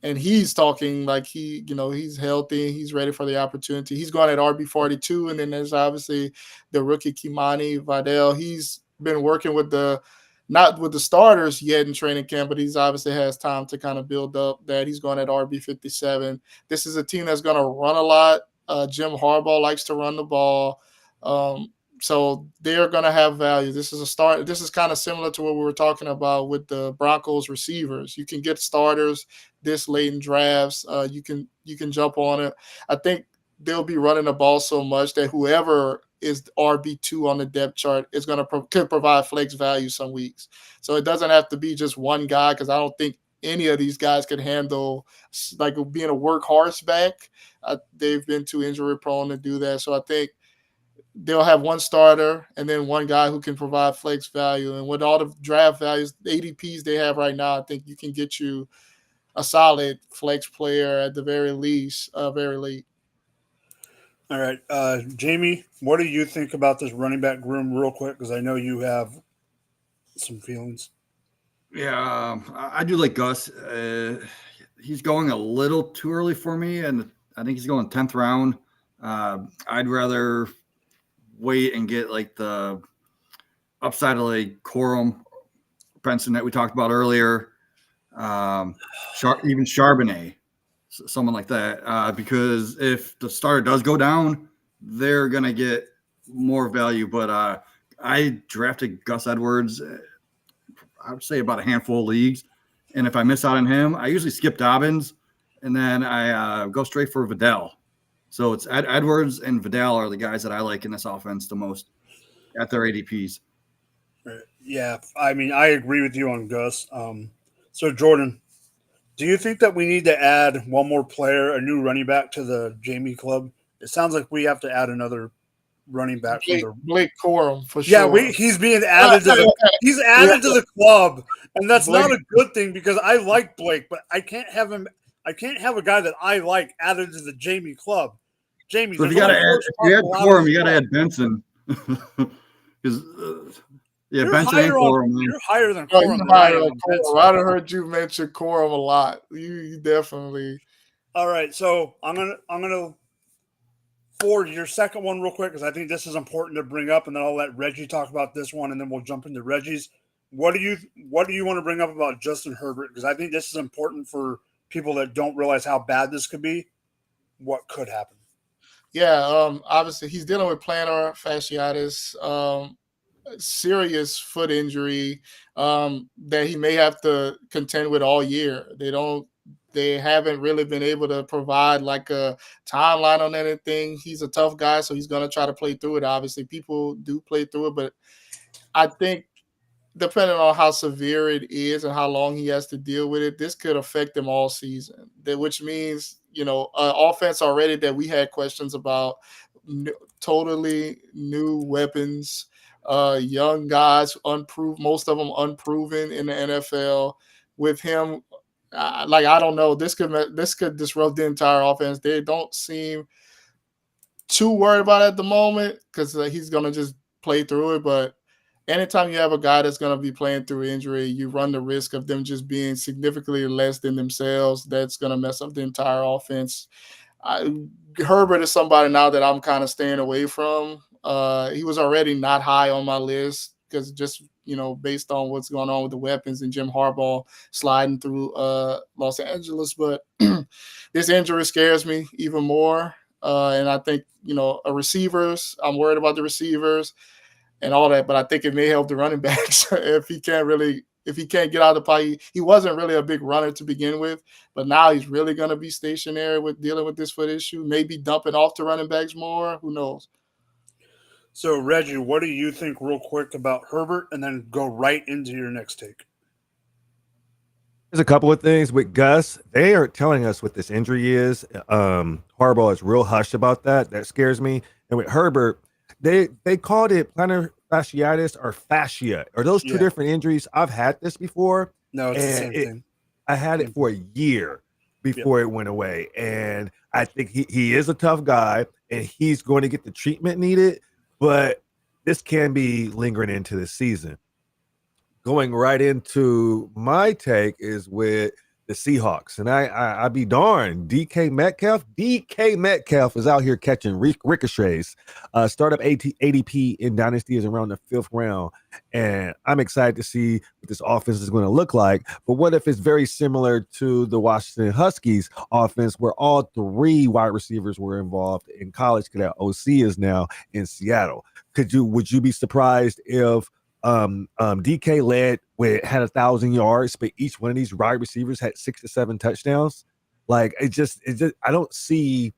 And he's talking like he's healthy. He's ready for the opportunity. He's going at RB 42. And then there's obviously the rookie Kimani Vidal. He's been working with not with the starters yet in training camp, but he's obviously has time to kind of build up that. He's going at RB 57. This is a team that's going to run a lot. Jim Harbaugh likes to run the ball. So they're going to have value. This is a start. This is kind of similar to what we were talking about with the Broncos receivers. You can get starters this late in drafts. You can jump on it. I think they'll be running the ball so much that whoever is RB2 on the depth chart is going to could provide flex value some weeks. So it doesn't have to be just one guy, because I don't think any of these guys could handle like being a workhorse back. They've been too injury prone to do that. So I think they'll have one starter and then one guy who can provide flex value. And with all the draft values, the ADPs they have right now, I think you can get you a solid flex player at the very least, very late. All right, Jamie, what do you think about this running back room, real quick? Because I know you have some feelings. Yeah, I do like Gus. He's going a little too early for me, and I think he's going 10th round. I'd rather wait and get like the upside of like Corum, Benson that we talked about earlier, even Charbonnet, someone like that. Because if the starter does go down, they're gonna get more value. But I drafted Gus Edwards, I would say about a handful of leagues, and if I miss out on him, I usually skip Dobbins, and then I go straight for Vidal. So it's Edwards and Vidal are the guys that I like in this offense the most at their ADPs. Yeah, I mean, I agree with you on Gus. So, Jordan, do you think that we need to add one more player, a new running back to the Jamie club? It sounds like we have to add another running back. Blake Corum, for sure. Yeah, he's being added to the club, and that's not a good thing, because I like Blake, but I can't have him. I can't have a guy that I like added to the Jamie club. Jamie, so if you add Corum, you got to add Benson. Because Benson and Corum. You're higher than Corum. I heard you mention Corum a lot. You definitely. All right, so I'm gonna forward your second one real quick, because I think this is important to bring up, and then I'll let Reggie talk about this one, and then we'll jump into Reggie's. What do you want to bring up about Justin Herbert? Because I think this is important for people that don't realize how bad this could be. What could happen? Yeah, obviously he's dealing with plantar fasciitis, serious foot injury that he may have to contend with all year. They haven't really been able to provide like a timeline on anything. He's a tough guy, so he's going to try to play through it. Obviously, people do play through it, but I think depending on how severe it is and how long he has to deal with it, this could affect him all season, which means, offense already that we had questions about, totally new weapons, young guys, most of them unproven in the NFL. With him, I don't know, this could disrupt the entire offense. They don't seem too worried about it at the moment, because he's going to just play through it, but anytime you have a guy that's going to be playing through injury, you run the risk of them just being significantly less than themselves. That's going to mess up the entire offense. Herbert is somebody now that I'm kind of staying away from. He was already not high on my list, because just, based on what's going on with the weapons and Jim Harbaugh sliding through Los Angeles. But this injury scares me even more. And I think, I'm worried about the receivers and all that, but I think it may help the running backs if he can't really if he can't get out of the pocket. He wasn't really a big runner to begin with, but now he's really going to be stationary with dealing with this foot issue, maybe dumping off to running backs more. Who knows? So, Reggie, what do you think real quick about Herbert, and then go right into your next take? There's a couple of things with Gus. They are telling us what this injury is. Harbaugh is real hush about that. That scares me. And with Herbert, they called it plantar fasciitis or fascia. Are those two different injuries? I've had this before. No, it's the same thing. I had it for a year before it went away. And I think he is a tough guy, and he's going to get the treatment needed. But this can be lingering into the season. Going right into my take is with the Seahawks, and I be darned, DK Metcalf is out here catching ricochets. Startup ADP in Dynasty is around the 5th round, and I'm excited to see what this offense is going to look like. But what if it's very similar to the Washington Huskies offense, where all 3 wide receivers were involved in college? Because that OC is now in Seattle. Would you be surprised if DK had 1,000 yards, but each one of these wide receivers had 6 to 7 touchdowns? Like it just I don't see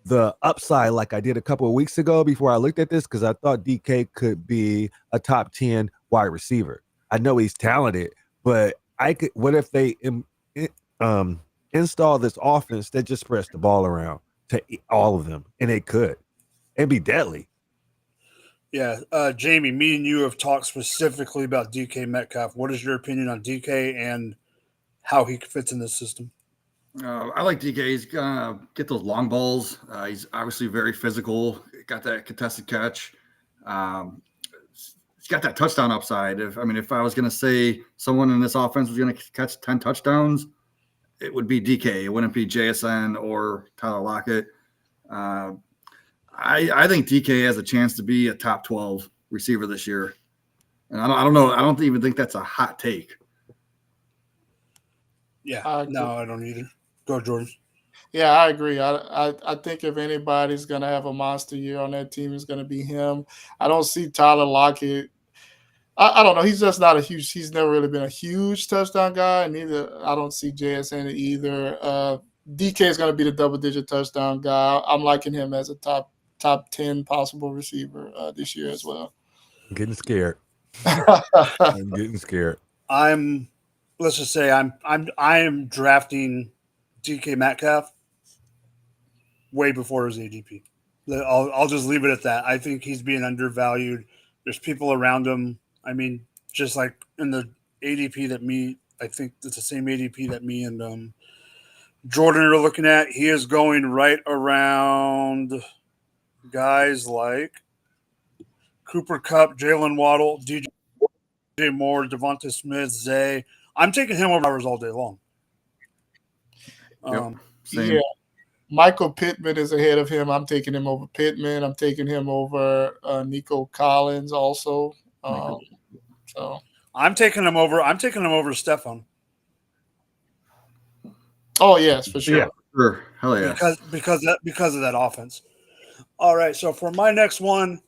the upside like I did a couple of weeks ago before I looked at this, because I thought DK could be a top 10 wide receiver. I know he's talented, but what if they install this offense that just spreads the ball around to all of them, and they could and be deadly. Yeah, Jamie, me and you have talked specifically about DK Metcalf. What is your opinion on DK and how he fits in this system? I like DK. He's gonna get those long balls. He's obviously very physical. Got that contested catch. He's got that touchdown upside. If I was gonna say someone in this offense was gonna catch 10 touchdowns, it would be DK. It wouldn't be JSN or Tyler Lockett. I think DK has a chance to be a top 12 receiver this year. And I don't know. I don't even think that's a hot take. Yeah. No, I don't either. Go, Jordan. Yeah, I agree. I think if anybody's going to have a monster year on that team, it's going to be him. I don't see Tyler Lockett. I don't know. He's just not he's never really been a huge touchdown guy. And I don't see JSN either. DK is going to be the double-digit touchdown guy. I'm liking him as a top 10 possible receiver this year as well. I'm getting scared. I'm getting scared. Let's just say I am drafting DK Metcalf way before his ADP. I'll just leave it at that. I think he's being undervalued. There's people around him. I mean, just like in the ADP I think it's the same ADP that me and Jordan are looking at. He is going right around guys like Cooper Kupp, Jalen Waddle, DJ Moore, Devonta Smith, Zay. I'm taking him over ours all day long. Same. Yeah, Michael Pittman is ahead of him. I'm taking him over Pittman. I'm taking him over Nico Collins also. So I'm taking him over. Stephon. Oh yes, for sure. Yeah, sure. Hell yeah. Because of that offense. All right, so for my next one,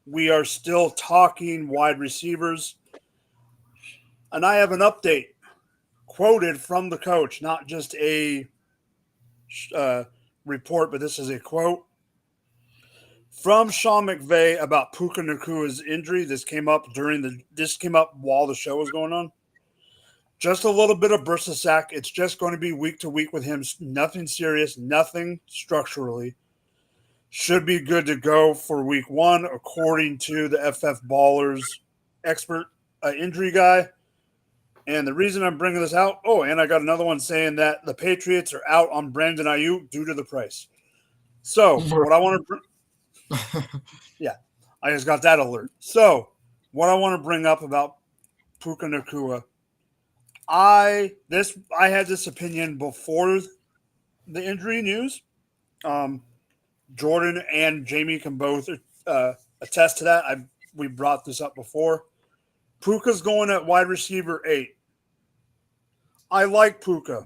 we are still talking wide receivers. And I have an update quoted from the coach, not just a report, but this is a quote from Sean McVay about Puka Nakua's injury. This came up while the show was going on. Just a little bit of burst of sack. It's just going to be week to week with him. Nothing serious, nothing structurally. Should be good to go for week 1, according to the FF Ballers expert injury guy. And the reason I'm bringing this out, and I got another one saying that the Patriots are out on Brandon Ayuk due to the price. So what I want to I just got that alert. So what I want to bring up about Puka Nacua, I had this opinion before the injury news. Jordan and Jamie can both attest to that. We brought this up before. Puka's going at wide receiver 8. I like Puka.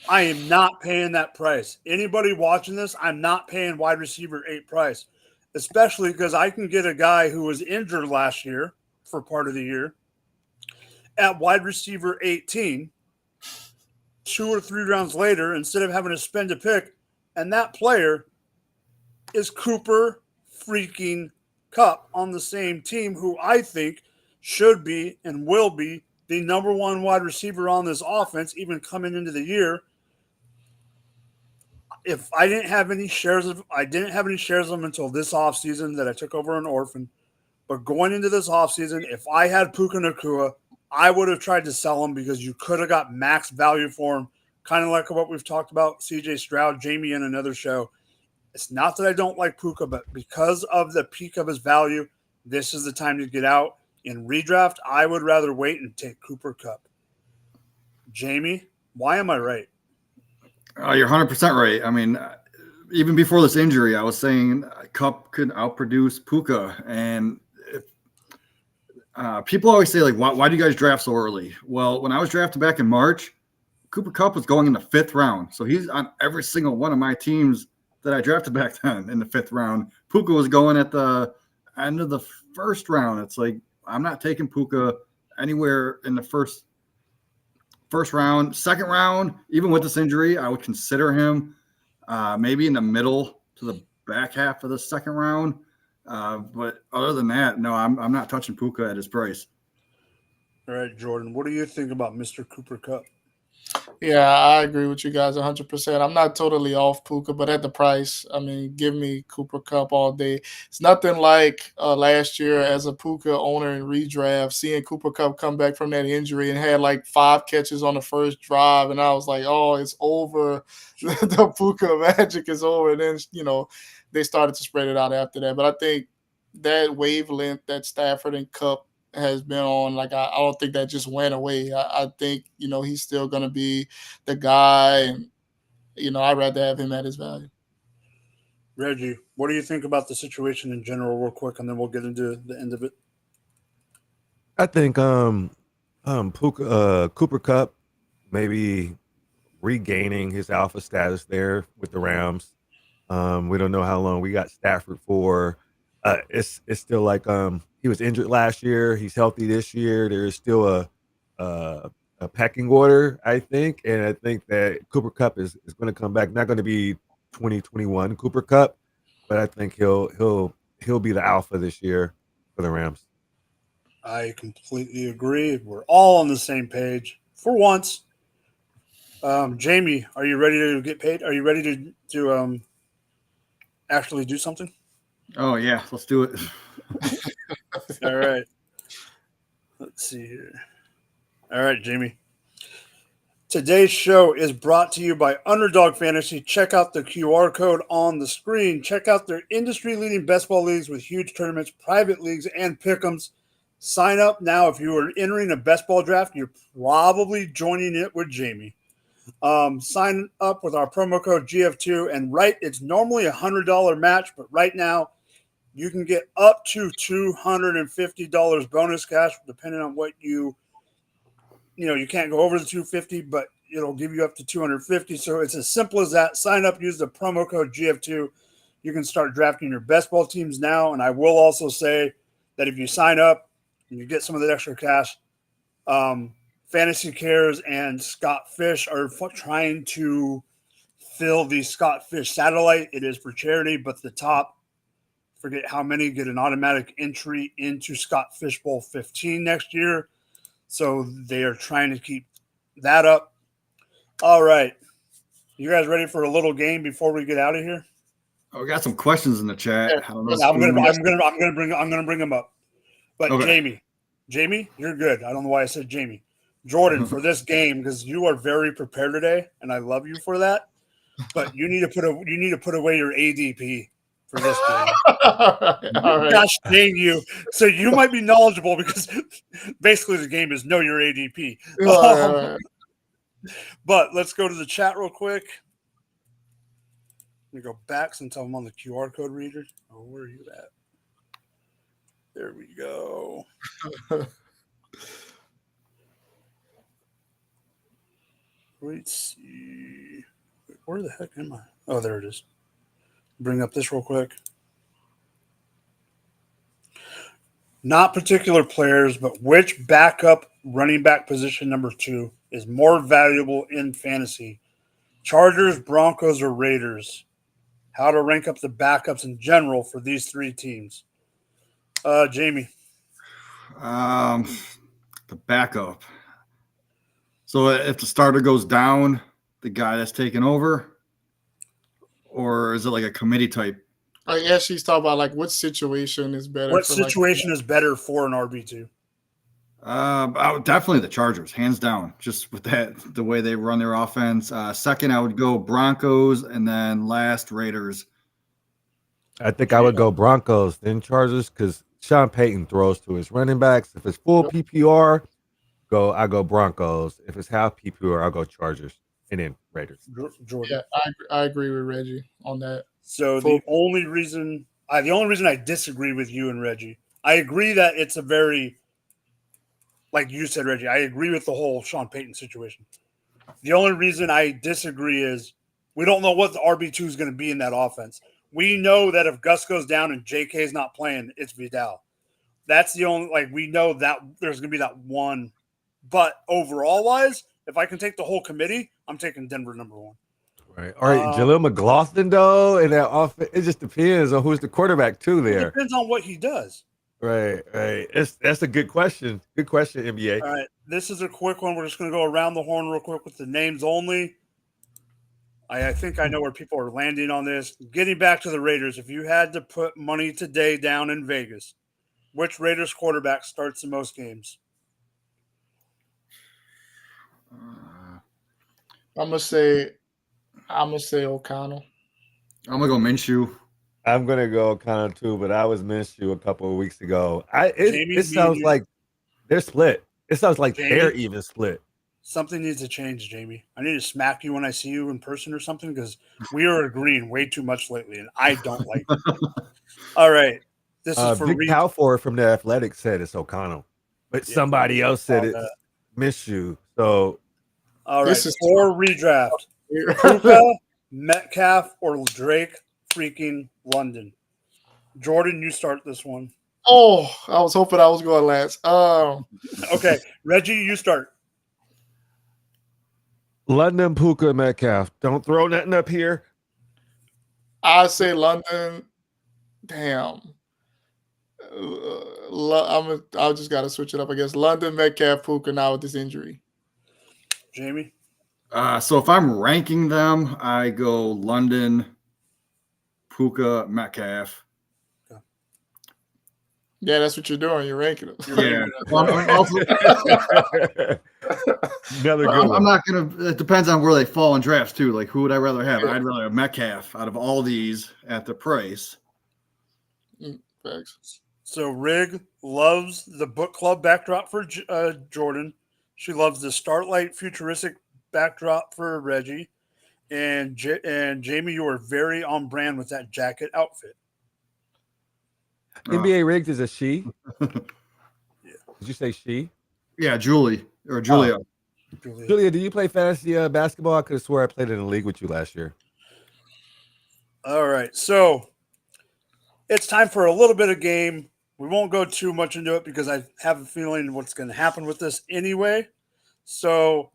I am not paying that price. Anybody watching this, I'm not paying wide receiver 8 price, especially because I can get a guy who was injured last year for part of the year at wide receiver 18 2 or 3 rounds later instead of having to spend a pick, and that player is Cooper freaking Kupp on the same team, who I think should be and will be the number one wide receiver on this offense, even coming into the year. If I didn't have any shares of him until this offseason that I took over an orphan. But going into this offseason, if I had Puka Nacua, I would have tried to sell him because you could have got max value for him, kind of like what we've talked about CJ Stroud, Jamie in another show. It's not that I don't like Puka, but because of the peak of his value, this is the time to get out. In redraft, I would rather wait and take Cooper Kupp. Jamie, why am I right? You're 100% right. I mean, even before this injury, I was saying Kupp could outproduce Puka. And people always say, like, why do you guys draft so early? Well, when I was drafted back in March, Cooper Kupp was going in the 5th round. So he's on every single one of my teams that I drafted back then in the 5th round. Puka was going at the end of the 1st round. It's like, I'm not taking Puka anywhere in the first round. 2nd round, even with this injury, I would consider him maybe in the middle to the back half of the 2nd round. But other than that, no, I'm not touching Puka at his price. All right, Jordan, what do you think about Mr. Cooper Kupp? Yeah, I agree with you guys 100%. I'm not totally off Puka, but at the price, I mean, give me Cooper Kupp all day. It's nothing like last year as a Puka owner in redraft, seeing Cooper Kupp come back from that injury and had like 5 catches on the first drive. And I was like, oh, it's over. The Puka magic is over. And then, they started to spread it out after that. But I think that wavelength that Stafford and Kupp has been on, like, I don't think that just went away. I think, he's still going to be the guy. And, I'd rather have him at his value. Reggie, what do you think about the situation in general real quick, and then we'll get into the end of it? I think Cooper Kupp maybe regaining his alpha status there with the Rams. We don't know how long we got Stafford for. It's still like he was injured last year. He's healthy this year. There's still a pecking order, I think, and I think that Cooper Kupp is going to come back. Not going to be 2021 Cooper Kupp, but I think he'll be the alpha this year for the Rams. I completely agree. We're all on the same page for once. Jamie, are you ready to get paid? Are you ready to actually do something? Oh, yeah. Let's do it. All right. Let's see here. All right, Jamie. Today's show is brought to you by Underdog Fantasy. Check out the QR code on the screen. Check out their industry-leading best ball leagues with huge tournaments, private leagues, and pick'ems. Sign up now. If you are entering a best ball draft, you're probably joining it with Jamie. Sign up with our promo code GF2, and it's normally $100 match, but right now you can get up to $250 bonus cash, depending on what you can't go over the 250, but it'll give you up to 250. So it's as simple as that. Sign up, use the promo code GF2. You can start drafting your best ball teams now. And I will also say that if you sign up and you get some of that extra cash, Fantasy Cares and Scott Fish are trying to fill the Scott Fish satellite. It is for charity, but the top, forget how many, get an automatic entry into Scott Fish Bowl 15 next year. So they are trying to keep that up. All right. You guys ready for a little game before we get out of here? Oh, we got some questions in the chat. Yeah, I'm gonna bring them up. But okay. Jamie, you're good. I don't know why I said Jamie. Jordan, for this game, because you are very prepared today, and I love you for that. But you need to put away your ADP for this game. All right. Gosh dang you! So you might be knowledgeable because basically the game is know your ADP. Right. But let's go to the chat real quick. Let me go back since I'm on the QR code reader. Oh, where are you at? There we go. Let's see. Where the heck am I? Oh, there it is. Bring up this real quick. Not particular players, but which backup running back position number 2 is more valuable in fantasy? Chargers, Broncos, or Raiders? How to rank up the backups in general for these 3 teams? Jamie. The backup. So if the starter goes down, the guy that's taking over, or is it like a committee type? I guess she's talking about like what situation is better. What for situation is better for an RB2? Definitely the Chargers, hands down. Just with the way they run their offense. Second, I would go Broncos, and then last Raiders. I think I would go Broncos, then Chargers, because Sean Payton throws to his running backs. If it's full PPR, I go Broncos. If it's half PPR, I'll go Chargers, and then Raiders. Jordan. Yeah, I agree with Reggie on that. So the only reason I disagree with you and Reggie, I agree that it's a very, like you said, Reggie, I agree with the whole Sean Payton situation. The only reason I disagree is we don't know what the RB2 is going to be in that offense. We know that if Gus goes down and JK is not playing, it's Vidal. That's the only, we know that there's going to be that one. But overall wise, if I can take the whole committee, I'm taking Denver number 1. Right. All right. Jaleel McLaughlin, though, in that offense, it just depends on who's the quarterback, too, there. It depends on what he does. Right. That's a good question. Good question, NBA. All right. This is a quick one. We're just going to go around the horn real quick with the names only. I think I know where people are landing on this. Getting back to the Raiders, if you had to put money today down in Vegas, which Raiders quarterback starts the most games? I'm gonna say O'Connell. I'm gonna go Minshew. I'm gonna go O'Connell too, but I was Minshew a couple of weeks ago. It sounds like they're split. It sounds like they're even split. Something needs to change, Jamie. I need to smack you when I see you in person or something because we are agreeing way too much lately, and I don't like it. All right. This is for Big Calford from the Athletic said it's O'Connell, but somebody else said it's Minshew. So, all right. This is for redraft. Puka, Metcalf, or Drake freaking London. Jordan, you start this one. Oh, I was hoping I was going last. Okay. Reggie, you start. London, Puka, Metcalf. Don't throw nothing up here. I say London. Damn. I just got to switch it up, I guess. London, Metcalf, Puka now with this injury. Jamie? So if I'm ranking them, I go London, Puka, Metcalf. Yeah, that's what you're doing. You're ranking them. Yeah. I'm not going to – it depends on where they fall in drafts, too. Like, who would I rather have? I'd rather have Metcalf out of all these at the price. Thanks. So Rig loves the book club backdrop for Jordan. She loves the Starlight futuristic backdrop for Reggie. And Jamie, you are very on brand with that jacket outfit. NBA rigged is a she. Yeah. Did you say she? Yeah, Julie or Julia. Julia, do you play fantasy basketball? I could have swore I played in a league with you last year. All right, so it's time for a little bit of game. We won't go too much into it because I have a feeling what's going to happen with this anyway. So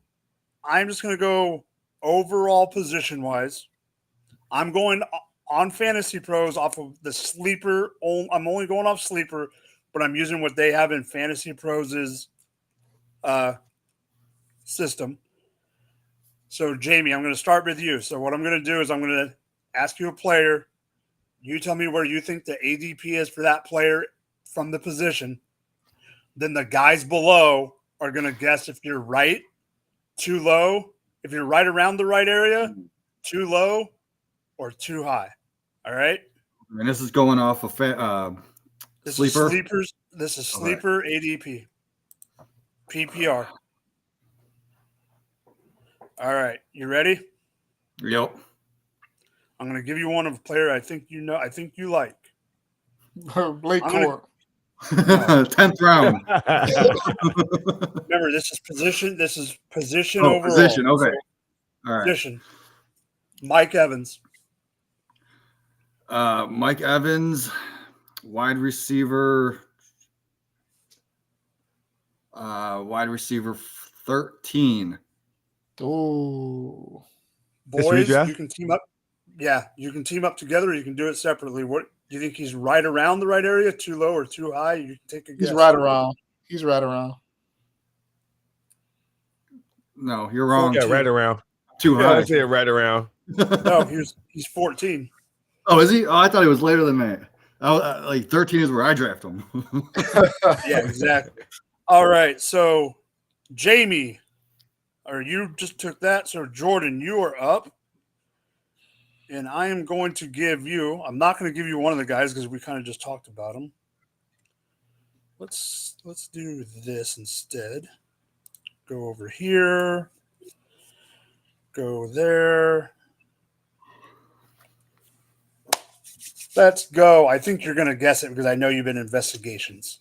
I'm just going to go overall position-wise. I'm going on Fantasy Pros off of the sleeper. I'm only going off sleeper, but I'm using what they have in Fantasy Pros' system. So, Jamie, I'm going to start with you. So what I'm going to do is I'm going to ask you a player. You tell me where you think the ADP is for that player from the position. Then the guys below are going to guess if you're right, too low, if you're right around the right area, too low, or too high. All right? And this is going off of sleeper? This is sleeper ADP. PPR. All right. You ready? Yep. I'm going to give you one of a player I think you like. Blake Court. 10th round. Remember, this is position overall. Position. Okay. All right. Position. Mike Evans. Mike Evans, wide receiver. Wide receiver 13. Ooh. Boys, redraft? you can team up. Yeah, you can team up together. Or you can do it separately. What do you think? He's right around the right area, too low or too high? You can take a guess. He's right around. He's right around. No, you're wrong. Yeah, right around. Too Yeah, I high. would say right around. No, he's 14. Oh, is he? Oh, I thought he was later than that. Like 13 is where I draft him. Yeah, exactly. All right, so Jamie, or you just took that. So Jordan, you are up, and I am going to give you. I'm not going to give you one of the guys because we kind of just talked about him. Let's do this instead. Go over here. Go there. Let's go. I think you're going to guess it because I know you've been investigations.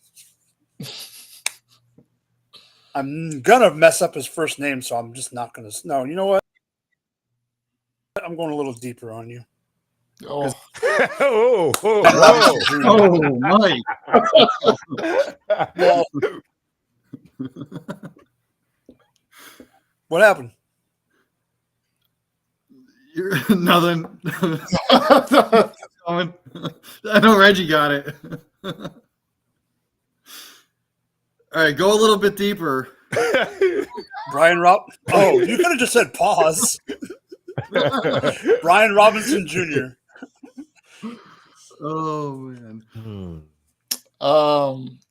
I'm going to mess up his first name, so I'm just not going to. No, you know what? I'm going a little deeper on you. Oh. Oh, Mike. Well, What happened? You're nothing. I know Reggie got it. All right, go a little bit deeper. Brian Rob. Oh, you could have just said pause. Brian Robinson Jr. Oh man.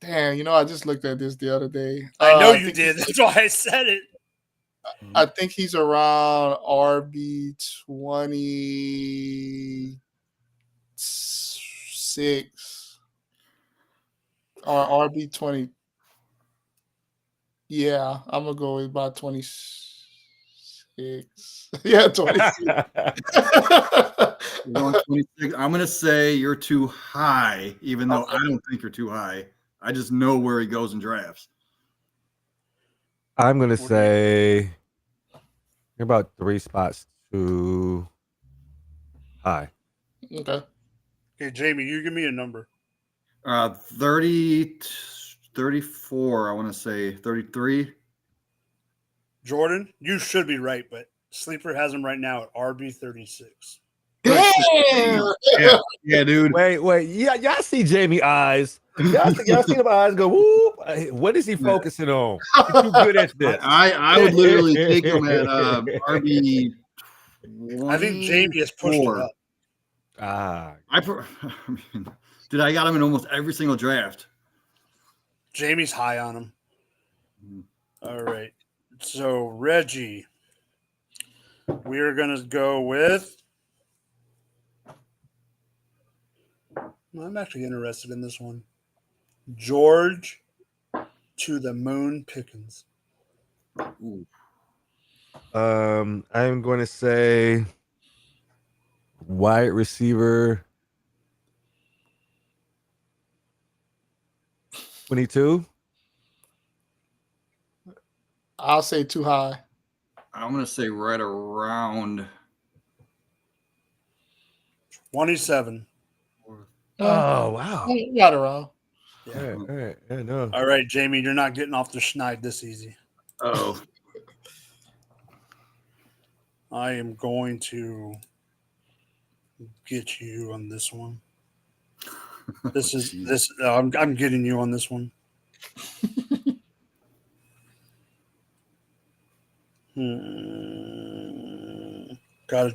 Damn, I just looked at this the other day. I know you did. That's why I said it. I think he's around RB 26 or RB 20. Yeah, I'm gonna go with about 26. Yeah, 26. You're going 26. I'm gonna say you're too high, even though I don't think you're too high. I just know where he goes in drafts. I'm gonna say you're about 3 spots too high. Okay. Okay, Jamie, you give me a number. 30, 34. I want to say 33. Jordan, you should be right, but Sleeper has him right now at RB 36. Damn. Yeah, dude. Wait. Yeah, y'all see Jamie eyes. Y'all see them eyes go, whoop. What is he focusing on? He's too good at this. I would literally take him at RB. I think Jamie has pushed it up. I got him in almost every single draft. Jamie's high on him. All right. So, Reggie, we're going to go with. I'm actually interested in this one. George to the Moon Pickens. Ooh. I'm going to say wide receiver 22. I'll say too high. I'm going to say right around 27. Oh, wow. Right around. Yeah. All right. Yeah, no. All right, Jamie, you're not getting off the schneid this easy. Oh. I am going to get you on this one. I'm getting you on this one. God,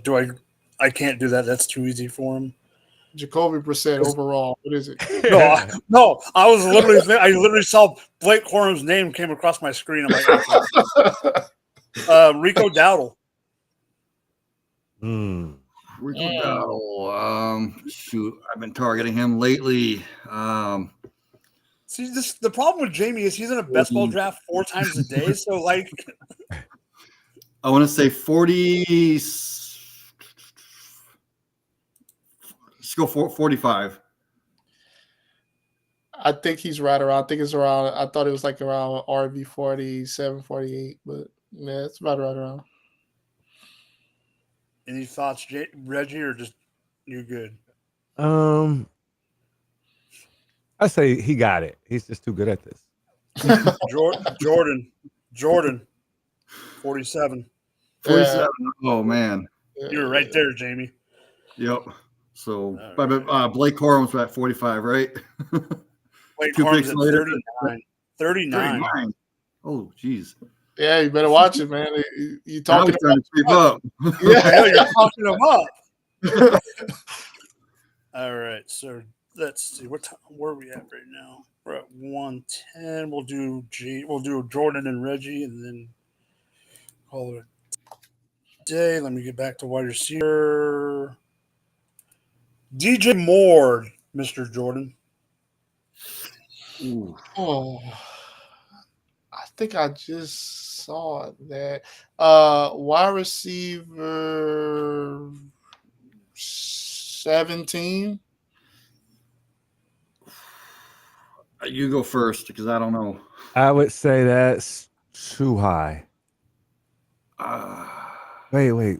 I can't do that. That's too easy for him. Jacoby Brissett overall. What is it? No. I was I literally saw Blake Corum's name came across my screen. I'm like, Rico Dowdle. Rico Dowdle. Shoot, I've been targeting him lately. See, the problem with Jamie is he's in a best ball draft 4 times a day. So, like, I want to say 40. Let's go 45. I think he's right around. I think it's around. I thought it was like around RB 47, 48, but yeah, it's about right around. any thoughts, Reggie, or just you good? I say he got it. He's just too good at this. Jordan, 47. 47. Oh, man. You were right there, Jamie. Yep. So, Right. Blake Corum's at 45, right? Blake 2 Corum's picks at later. 39. Oh, geez. Yeah, you better watch it, man. You Now talking he's trying to creep about up. Yeah. I know you're talking him up. All right, so let's see what time. Where are we at right now? We're at 110. We'll do Jordan and Reggie, and then call it a day. Let me get back to wide receiver. DJ Moore, Mr. Jordan. Ooh. Oh, I think I just saw that. Wide receiver 17. You go first because I don't know. I would say that's too high. Wait.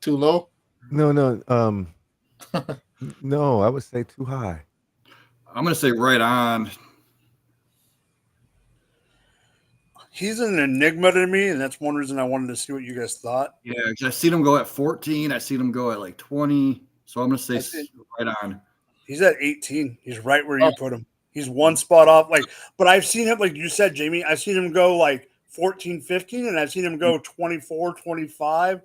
Too low? No. No, I would say too high. I'm going to say right on. He's an enigma to me, and that's one reason I wanted to see what you guys thought. Yeah, because I've seen him go at 14. I've seen him go at like 20. So I'm going to say right on. He's at 18. He's right where you put him. He's one spot off. But I've seen him, like you said, Jamie, I've seen him go like 14, 15, and I've seen him go 24, 25.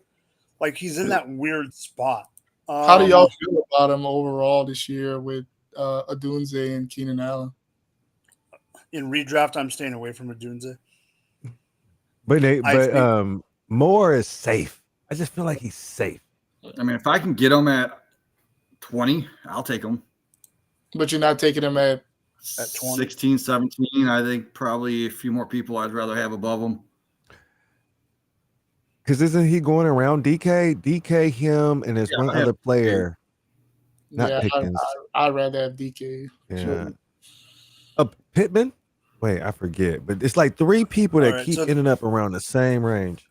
Like he's in that weird spot. How do y'all feel about him overall this year with Adunze and Keenan Allen? In redraft, I'm staying away from Adunze. But Moore is safe. I just feel like he's safe. I mean, if I can get him at 20, I'll take him. But you're not taking him at 20? 16, 17. I think probably a few more people I'd rather have above him. Because isn't he going around DK? DK, him, and there's one other player. Not Pickens. I'd rather have DK. Yeah. Pittman? Wait, I forget. But it's like 3 people that keep ending up around the same range.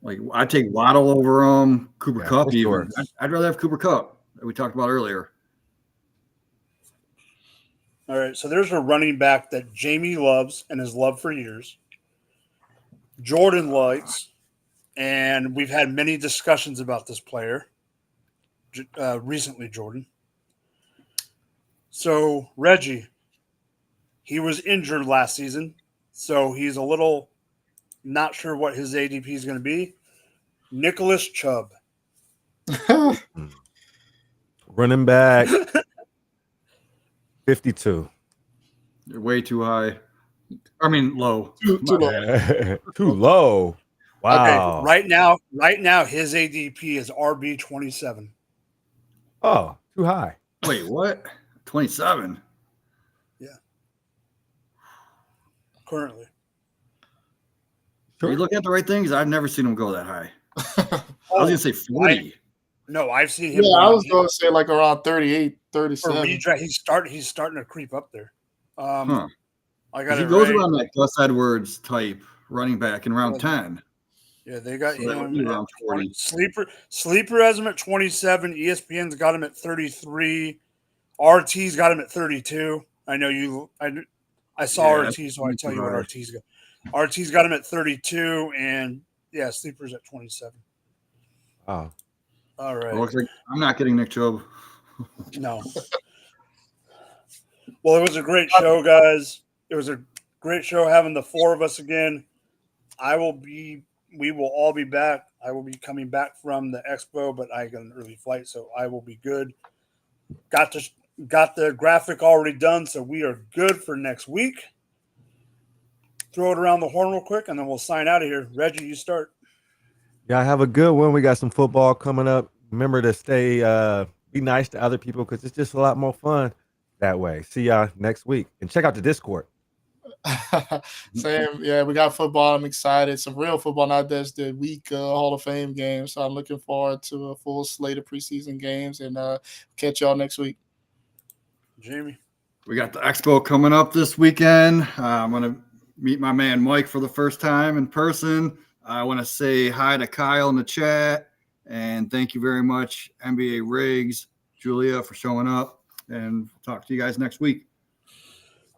Like I'd take Waddle over him, Cooper Kupp even. Sure. I'd rather have Cooper Kupp that we talked about earlier. All right, so there's a running back that Jamie loves and has loved for years. Jordan likes, and we've had many discussions about this player recently, Jordan. So, Reggie, he was injured last season, so he's a little not sure what his ADP is going to be. Nicholas Chubb. Running back 52. You're way too high. I mean, low. Too low. Too low. Wow. Okay, right now, his ADP is RB 27. Oh, too high. Wait, what? 27? Yeah. Currently. Are you looking at the right things? I've never seen him go that high. I was going to say 40. I've seen him. Yeah, I was going to say like around 38, 37. He's starting to creep up there. I got he it goes right. around that Gus Edwards type running back in round 10. Yeah, they got So him around 40. Sleeper has him at 27. ESPN's got him at 33. RT's got him at 32. I know I saw RT, so I tell you what RT's got. RT's got him at 32, and Sleeper's at 27. Wow. All right. It looks like I'm not getting Nick Chubb. No. Well, it was a great show, guys. It was a great show having the 4 of us again. We will all be back. I will be coming back from the expo, but I got an early flight, so I will be good. Got the graphic already done, so we are good for next week. Throw it around the horn real quick, and then we'll sign out of here. Reggie, you start. Yeah, have a good one. We got some football coming up. Remember to stay, be nice to other people because it's just a lot more fun that way. See y'all next week. And check out the Discord. Same. Yeah, we got football. I'm excited. Some real football, not just the week Hall of Fame games. So I'm looking forward to a full slate of preseason games and catch y'all next week. Jamie. We got the expo coming up this weekend. I'm going to meet my man Mike for the first time in person. I want to say hi to Kyle in the chat. And thank you very much, NBA Riggs, Julia, for showing up. And talk to you guys next week.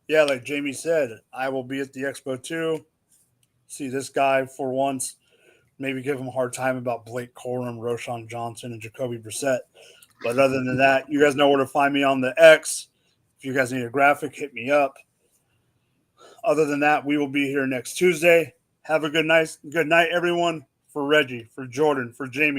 yeah, like Jamie said, I will be at the Expo too. See this guy for once. Maybe give him a hard time about Blake Corum, Roshan Johnson, and Jacoby Brissett. But other than that, you guys know where to find me on the X. If you guys need a graphic, hit me up. Other than that, we will be here next Tuesday. Have a good night, everyone. For Reggie, for Jordan, for Jamie.